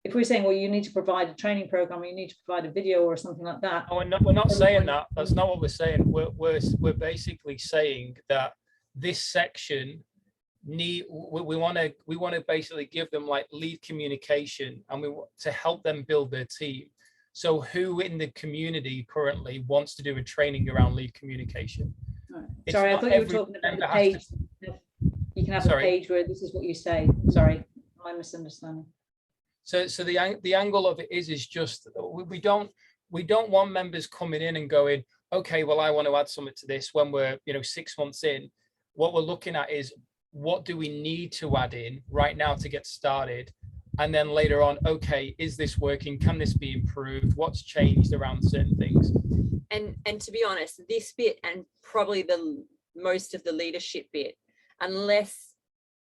If we're saying, well, you need to provide a training program, or you need to provide a video or something like that. Oh, we're not saying that. That's not what we're saying. We're basically saying that this section we want to basically give them like lead communication, and we want to help them build their team. So who in the community currently wants to do a training around lead communication? Right. Sorry, I thought you were talking about the page. You can have a page where this is what you say. Sorry, my misunderstanding. So the angle of it is just we don't want members coming in and going, okay, well, I want to add something to this when we're, you know, 6 months in. what we're looking at is what do we need to add in right now to get started? And then later on, okay, is this working? Can this be improved? What's changed around certain things? And to be honest, this bit and probably the most of the leadership bit, unless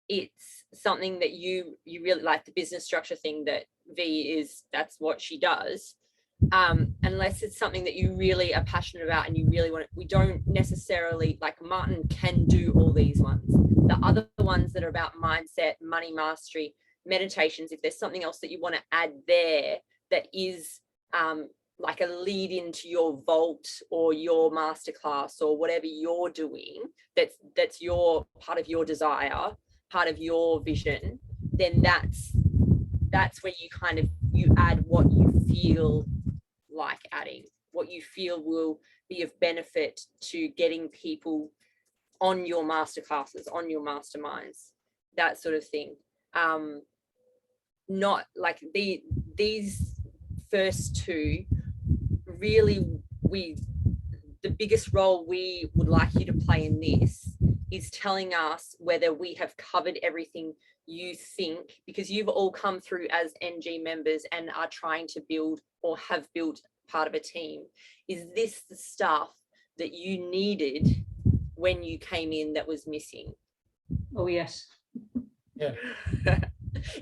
it's something that you really like, the business structure thing that V is, that's what she does. Unless it's something that you really are passionate about and you really want it, we don't necessarily, like Martin can do all these ones. The other ones that are about mindset, money mastery, meditations, if there's something else that you want to add there that is like a lead into your vault or your masterclass or whatever you're doing, that's your part of your desire, part of your vision, then that's where you kind of, you add what you feel like adding, what you feel will be of benefit to getting people on your masterclasses, on your masterminds, that sort of thing. Not like these first two, really, the biggest role we would like you to play in this is telling us whether we have covered everything you think, because you've all come through as NG members and are trying to build or have built part of a team. Is this the stuff that you needed when you came in that was missing? Oh, yes. Yeah.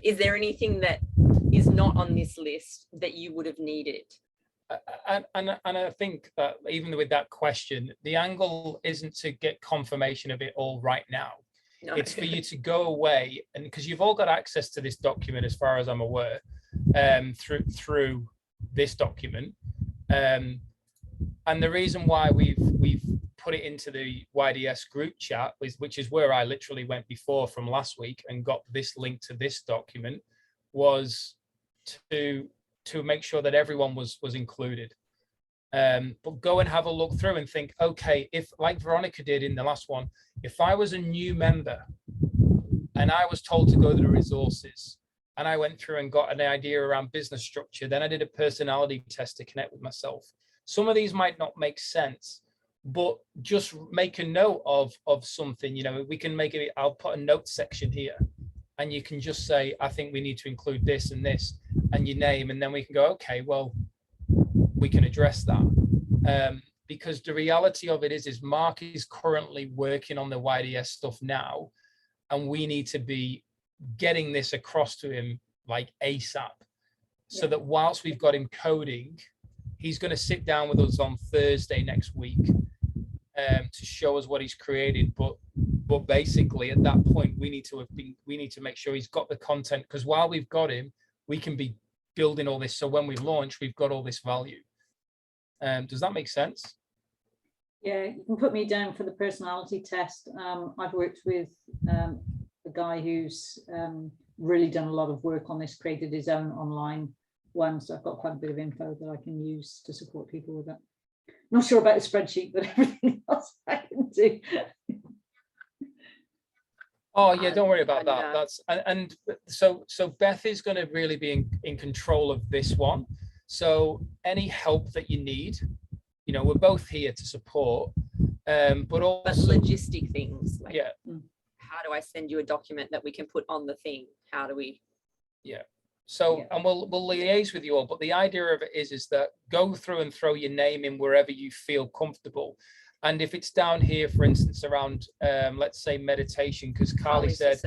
Is there anything that is not on this list that you would have needed? And I think that even with that question, the angle isn't to get confirmation of it all right now. No. It's for you to go away, and because you've all got access to this document, as far as I'm aware, through this document. And the reason why we've put it into the YDS group chat, which is where I literally went before from last week and got this link to this document, was to make sure that everyone was included. But go and have a look through and think, okay, if, like Veronica did in the last one, if I was a new member and I was told to go to the resources and I went through and got an idea around business structure, then I did a personality test to connect with myself. Some of these might not make sense, but just make a note of something. You know, we can make it, I'll put a note section here and you can just say, I think we need to include this and this, and your name, and then we can go, okay, well, we can address that. Because the reality of it is Mark is currently working on the YDS stuff now, and we need to be getting this across to him like ASAP, so that whilst we've got him coding, he's going to sit down with us on Thursday next week to show us what he's created. But basically at that point, we need to make sure he's got the content, because while we've got him, we can be building all this. So when we launch, we've got all this value. Does that make sense? Yeah, you can put me down for the personality test. I've worked with a guy who's really done a lot of work on this, created his own online one. So I've got quite a bit of info that I can use to support people with that. Not sure about the spreadsheet, but everything else I can do. Oh yeah, don't worry about that. That's and so Beth is going to really be in control of this one. So any help that you need, you know, we're both here to support. But also logistic things. Like, yeah. How do I send you a document that we can put on the thing? How do we? Yeah. So, and we'll liaise with you all, but the idea of it is that go through and throw your name in wherever you feel comfortable. And if it's down here, for instance, around, let's say meditation, because Carly said,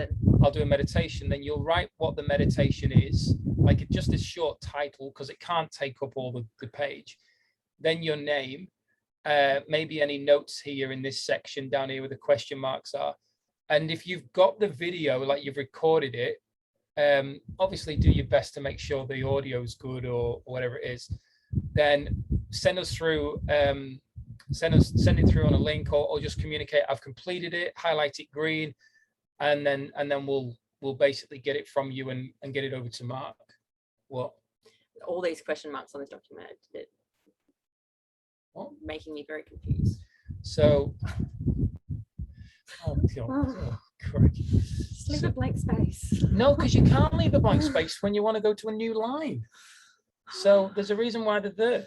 I'll do a meditation, then you'll write what the meditation is, like just a short title, because it can't take up all the page. Then your name, maybe any notes here in this section down here where the question marks are. And if you've got the video, like you've recorded it, obviously do your best to make sure the audio is good or whatever it is. Then send us through, send it through on a link, or just communicate, I've completed it, highlight it green, and then we'll basically get it from you and get it over to Mark. What? All these question marks on this document, What? Making me very confused. So, oh God, crikey. Just leave a blank space. No, because you can't leave a blank space when you want to go to a new line. So there's a reason why they're there.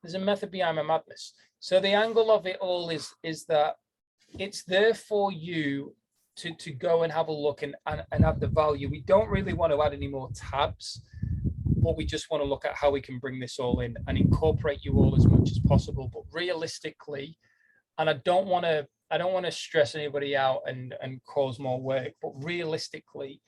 There's a method behind my madness. So the angle of it all is that it's there for you to go and have a look and add the value. We don't really want to add any more tabs, but we just want to look at how we can bring this all in and incorporate you all as much as possible. But realistically, and I don't want to stress anybody out and cause more work, but realistically,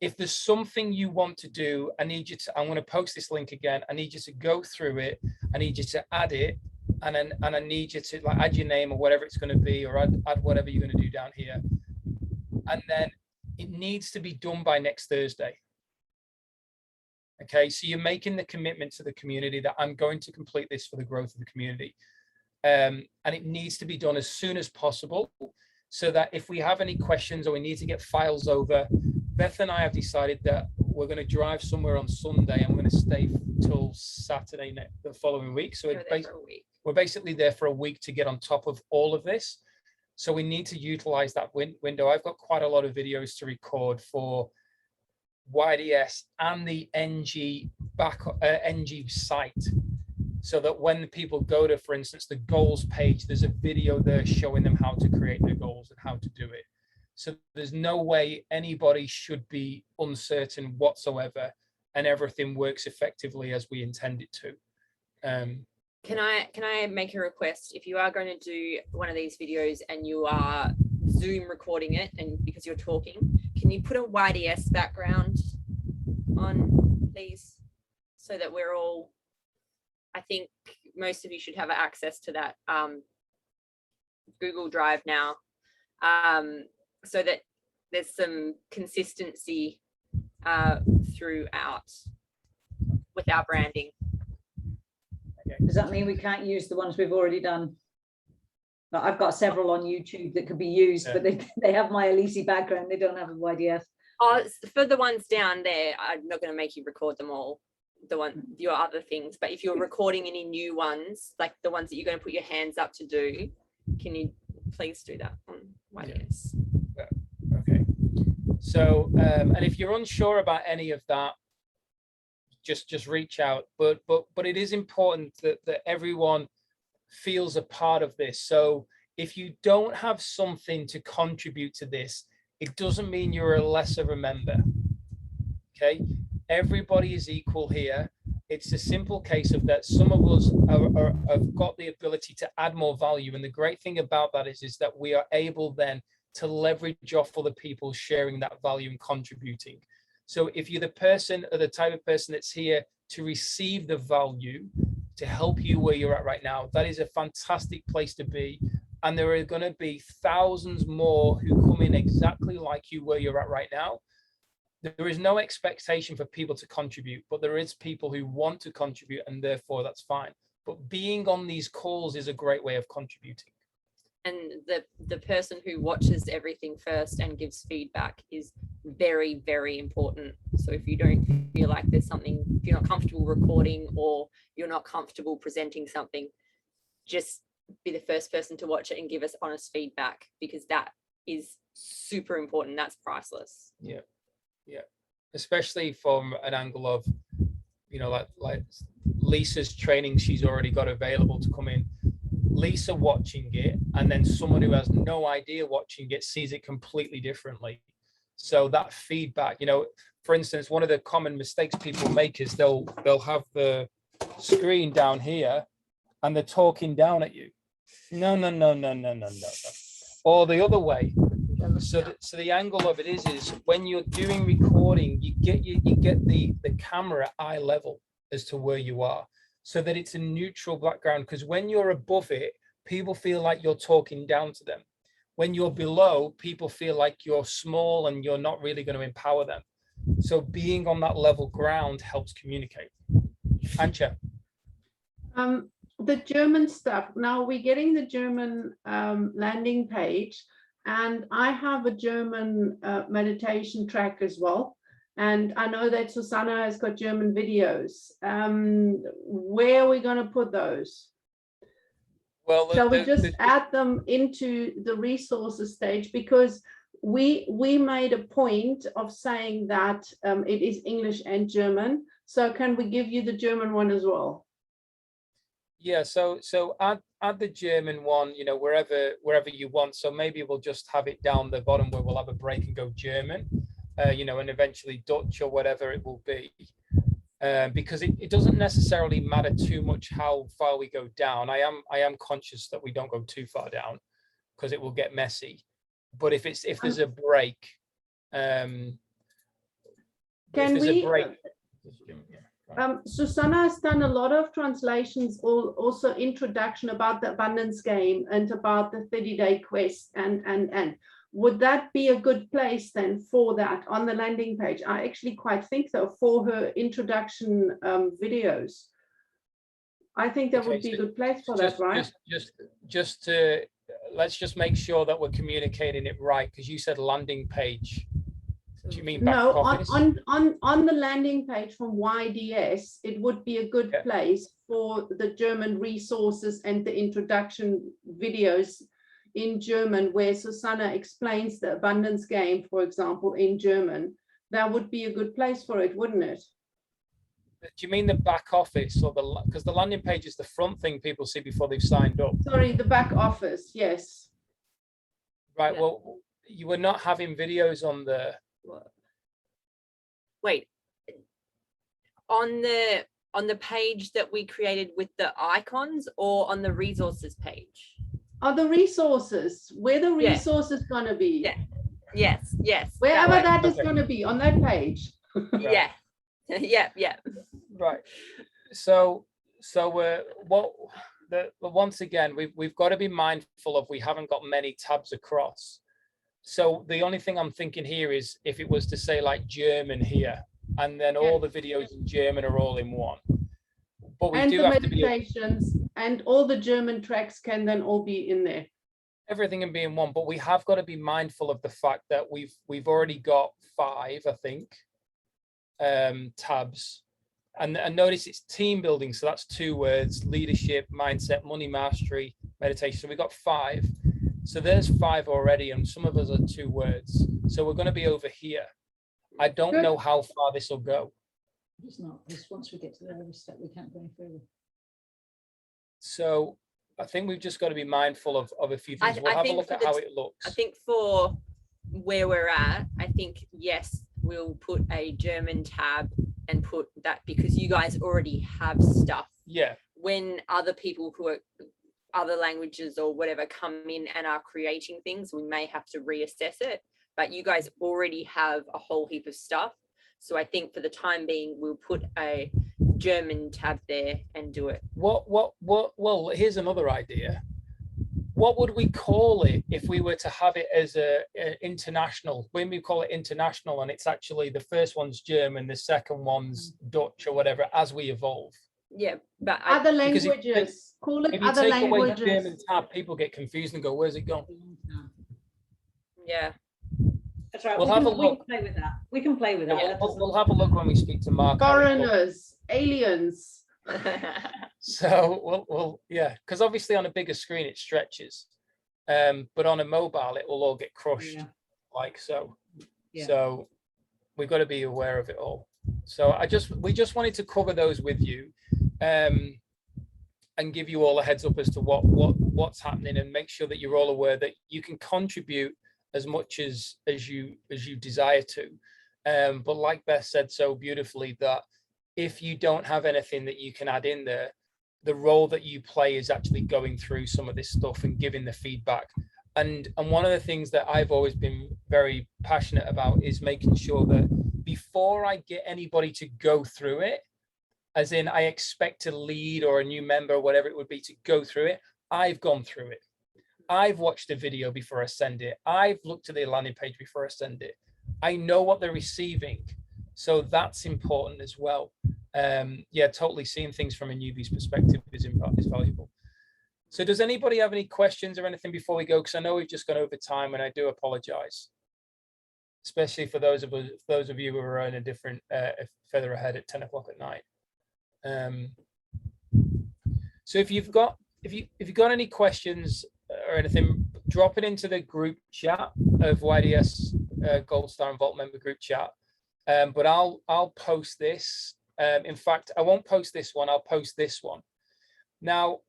if there's something you want to do, I'm going to post this link again. I need you to go through it. I need you to add it. And I need you to like add your name or whatever it's going to be, or add whatever you're going to do down here. And then it needs to be done by next Thursday. Okay, so you're making the commitment to the community that I'm going to complete this for the growth of the community. And it needs to be done as soon as possible, so that if we have any questions or we need to get files over, Beth and I have decided that we're going to drive somewhere on Sunday and we're going to stay till Saturday the following week. So we're basically there for a week to get on top of all of this. So we need to utilize that window. I've got quite a lot of videos to record for YDS and the NG NG site, so that when people go to, for instance, the goals page, there's a video there showing them how to create their goals and how to do it. So there's no way anybody should be uncertain whatsoever, and everything works effectively as we intend it to. Can I make a request? If you are going to do one of these videos and you are Zoom recording it, and because you're talking, can you put a YDS background on, please, so that we're all, I think most of you should have access to that Google Drive now, so that there's some consistency throughout with our branding. Does that mean we can't use the ones we've already done? But I've got several on YouTube that could be used, but they have my Elise background. They don't have a YDS. Oh, for the ones down there, I'm not going to make you record them all, your other things. But if you're recording any new ones, like the ones that you're going to put your hands up to do, can you please do that on YDS? Yeah. Okay. So, and if you're unsure about any of that, just reach out. But it is important that everyone feels a part of this. So if you don't have something to contribute to this, it doesn't mean you're a lesser of a member. Okay, everybody is equal here. It's a simple case of that some of us have got the ability to add more value, and the great thing about that is that we are able then to leverage off other people sharing that value and contributing. So if you're the person or the type of person that's here to receive the value, to help you where you're at right now, that is a fantastic place to be. And there are going to be thousands more who come in exactly like you where you're at right now. There is no expectation for people to contribute, but there is people who want to contribute, and therefore that's fine. But being on these calls is a great way of contributing. And the person who watches everything first and gives feedback is very, very important. So if you don't feel like there's something, if you're not comfortable recording or you're not comfortable presenting something, just be the first person to watch it and give us honest feedback, because that is super important. That's priceless. Yeah. Especially from an angle of, like Lisa's training she's already got available to come in. Lisa watching it, and then someone who has no idea watching it sees it completely differently. So that feedback, for instance, one of the common mistakes people make is they'll have the screen down here and they're talking down at you. No. Or the other way. So the angle of it is when you're doing recording, you get the camera eye level as to where you are, so that it's a neutral background, because when you're above it, people feel like you're talking down to them. When you're below, people feel like you're small and you're not really going to empower them. So being on that level ground helps communicate. Antje. The German stuff. Now we're getting the German landing page, and I have a German meditation track as well. And I know that Susanna has got German videos. Where are we going to put those? Well, shall we just add them into the resources stage? Because we made a point of saying that it is English and German. So can we give you the German one as well? Yeah, so add the German one, you know, wherever you want. So maybe we'll just have it down the bottom where we'll have a break and go German, you know, and eventually Dutch or whatever it will be. Because it doesn't necessarily matter too much how far we go down. I am conscious that we don't go too far down because it will get messy. But if there's a break, Can we? Susanna has done a lot of translations, also introduction about the abundance game and about the 30-day quest, and would that be a good place then for that on the landing page? I actually quite think so, for her introduction videos. I think that would be a good place for that, right? Just to let's just make sure that we're communicating it right, because you said landing page. Do you mean back office? on the landing page from YDS, it would be a good place for the German resources and the introduction videos in German, where Susanna explains the abundance game, for example, in German. That would be a good place for it, wouldn't it? Do you mean the back office, or because the landing page is the front thing people see before they've signed up? Sorry, the back office, yes. Right, yeah. Well, you were not having videos on the... Wait, on the page that we created with the icons, or on the resources page? Are the resources, where the resources gonna be? Yeah. Yes. Wherever that is gonna be on that page. Yeah. Yeah. Right. So once again, we've got to be mindful of, we haven't got many tabs across. So the only thing I'm thinking here is if it was to say like German here, and then all the videos in German are all in one. But we do have to be, meditations and all the German tracks can then all be in there. Everything can be in one, but we have got to be mindful of the fact that we've already got 5, I think, tabs. And notice it's team building, so that's 2 words: leadership, mindset, money mastery, meditation. So we got 5. So there's 5 already, and some of us are 2 words. So we're going to be over here. I don't know how far this will go. It's not, because once we get to the other step, we can't go any further. So I think we've just got to be mindful of a few things. We'll have a look at how it looks. I think for where we're at, I think, yes, we'll put a German tab and put that, because you guys already have stuff. Yeah. When other people who are other languages or whatever come in and are creating things, we may have to reassess it, but you guys already have a whole heap of stuff. So I think for the time being, we'll put a German tab there and do it. Well, here's another idea. What would we call it if we were to have it as a international? When we call it international, and it's actually the first one's German, the second one's Dutch or whatever, as we evolve. Yeah, but other languages. Call it other languages. If you take away the German tab, people get confused and go, "Where's it gone?" Yeah, that's right. We'll have a look. We can play with that. We can play with that. Yeah, we'll have a look when we speak to Mark. Foreigners, aliens. So we'll yeah, because obviously on a bigger screen it stretches, but on a mobile it will all get crushed, like so. Yeah. So we've got to be aware of it all. So we just wanted to cover those with you, and give you all a heads up as to what's happening, and make sure that you're all aware that you can contribute as much as you desire to. But like Beth said so beautifully, that if you don't have anything that you can add in there, the role that you play is actually going through some of this stuff and giving the feedback. And one of the things that I've always been very passionate about is making sure that before I get anybody to go through it, as in I expect a lead or a new member or whatever it would be to go through it, I've gone through it. I've watched a video before I send it. I've looked at the landing page before I send it. I know what they're receiving. So that's important as well. Yeah, totally, seeing things from a newbie's perspective is valuable. So does anybody have any questions or anything before we go? Because I know we've just gone over time, and I do apologize, especially for those of you who are in a different further ahead at 10 o'clock at night. So if you've got any questions or anything, drop it into the group chat of YDS Gold Star and Vault member group chat. But I'll post this. In fact, I won't post this one. I'll post this one. Now,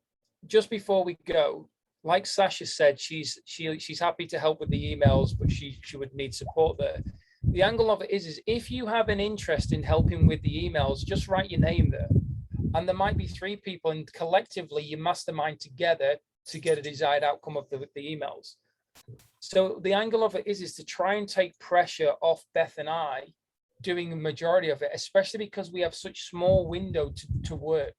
just before we go, like Sasha said, she's happy to help with the emails, but she would need support there. The angle of it is if you have an interest in helping with the emails, just write your name there. And there might be 3 people, and collectively you mastermind together to get a desired outcome of the emails. So the angle of it is to try and take pressure off Beth and I doing the majority of it, especially because we have such small window to work.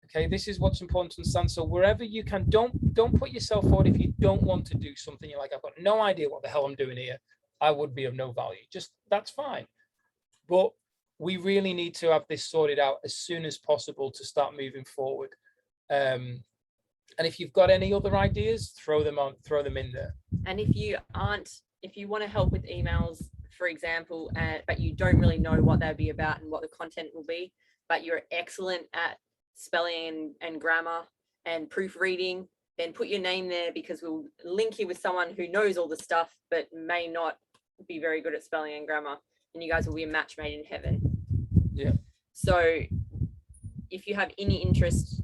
Okay, this is what's important to understand. So wherever you can, don't put yourself forward if you don't want to do something. You're like, I've got no idea what the hell I'm doing here. I would be of no value. Just, that's fine. But we really need to have this sorted out as soon as possible to start moving forward. And if you've got any other ideas, throw them in there. And if you want to help with emails, for example, but you don't really know what they'll be about and what the content will be, but you're excellent at spelling and grammar and proofreading, then put your name there, because we'll link you with someone who knows all the stuff but may not be very good at spelling and grammar, and you guys will be a match made in heaven. Yeah. So if you have any interest,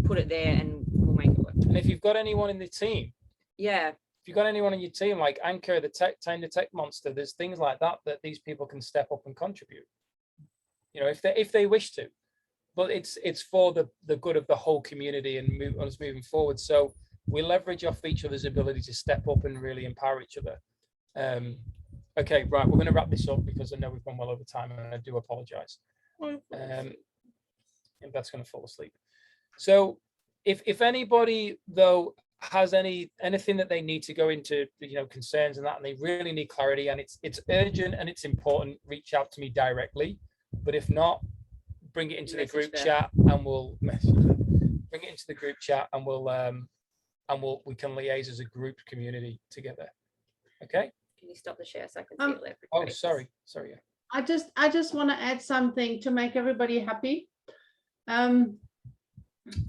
put it there and we'll make it work. And if you've got anyone in the team, yeah, if you've got anyone in your team like Anchor, the tech monster, there's things like that these people can step up and contribute, you know, if they wish to. But it's for the good of the whole community and us moving forward. So we leverage off each other's ability to step up and really empower each other. Okay, right, we're going to wrap this up because I know we've gone well over time, and I do apologize. And that's going to fall asleep. So if anybody though has anything that they need to go into, you know, concerns and that, and they really need clarity, and it's urgent and it's important, reach out to me directly. But if not, bring it into the group chat and we'll we can liaise as a group community together. Okay. Can you stop the share so I can see all everybody? Oh, sorry. Yeah. I just want to add something to make everybody happy. I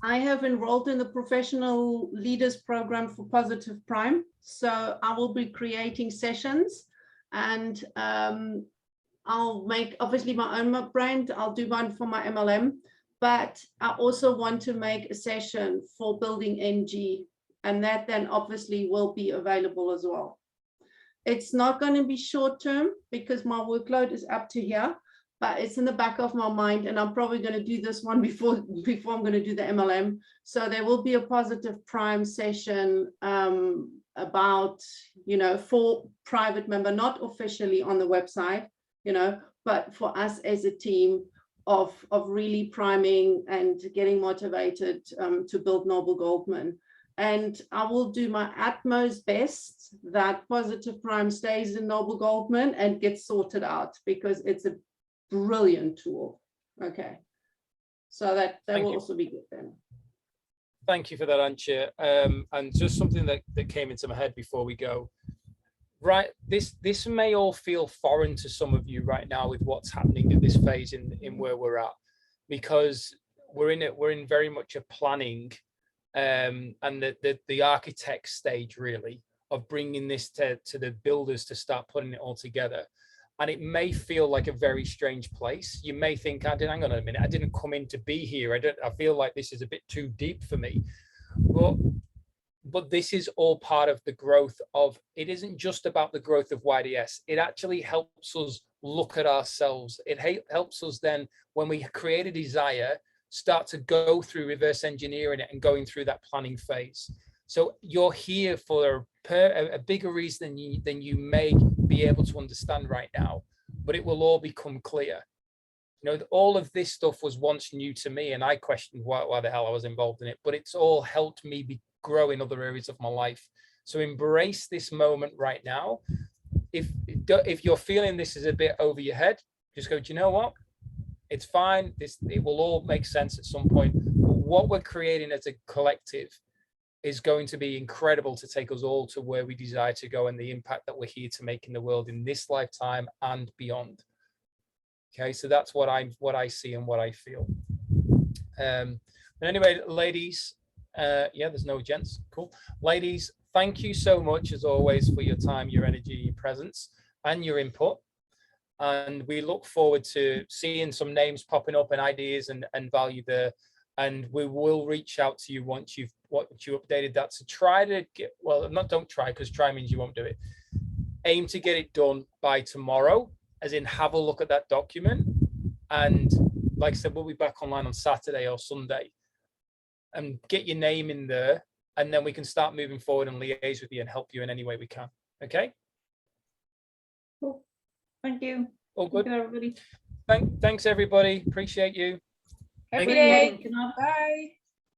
have enrolled in the Professional Leaders Program for Positive Prime. So I will be creating sessions, and I'll make obviously my own brand. I'll do one for my MLM, but I also want to make a session for building NG, and that then obviously will be available as well. It's not going to be short term because my workload is up to here, but it's in the back of my mind, and I'm probably going to do this one before I'm going to do the MLM. So there will be a Positive Prime session about, you know, for private member, not officially on the website, you know, but for us as a team of really priming and getting motivated to build Noble Goldman. And I will do my utmost best that Positive Prime stays in Noble Goldman and gets sorted out, because it's a brilliant tool. Okay, so that will also be good then. Thank you for that, Antje. And just something that came into my head before we go. Right, this may all feel foreign to some of you right now with what's happening at this phase in where we're at, because we're in very much a planning and the architect stage, really, of bringing this to the builders to start putting it all together. And it may feel like a very strange place. You may think, hang on a minute, I didn't come in to be here. I feel like this is a bit too deep for me. But this is all part of the growth of, it isn't just about the growth of YDS. It actually helps us look at ourselves. It helps us then, when we create a desire, start to go through reverse engineering it and going through that planning phase. So you're here for a bigger reason than you may be able to understand right now, but it will all become clear. You know, all of this stuff was once new to me, and I questioned why the hell I was involved in it, but it's all helped me grow in other areas of my life. So embrace this moment right now. If you're feeling this is a bit over your head, just go, do you know what? It's fine. It will all make sense at some point. But what we're creating as a collective is going to be incredible to take us all to where we desire to go, and the impact that we're here to make in the world in this lifetime and beyond. Okay, so that's what I see and what I feel. But anyway, ladies, yeah, there's no gents. Cool. Ladies, thank you so much as always for your time, your energy, your presence, and your input. And we look forward to seeing some names popping up and ideas and value there. and we will reach out to you once you updated that. So try to get, well, don't try, because try means you won't do it. Aim to get it done by tomorrow, as in have a look at that document. And like I said, we'll be back online on Saturday or Sunday, and get your name in there, and then we can start moving forward and liaise with you and help you in any way we can. Okay? Cool. Thank you. All good. Thank you, everybody. Thanks, everybody. Appreciate you. Happy Thank day. Good night. Bye.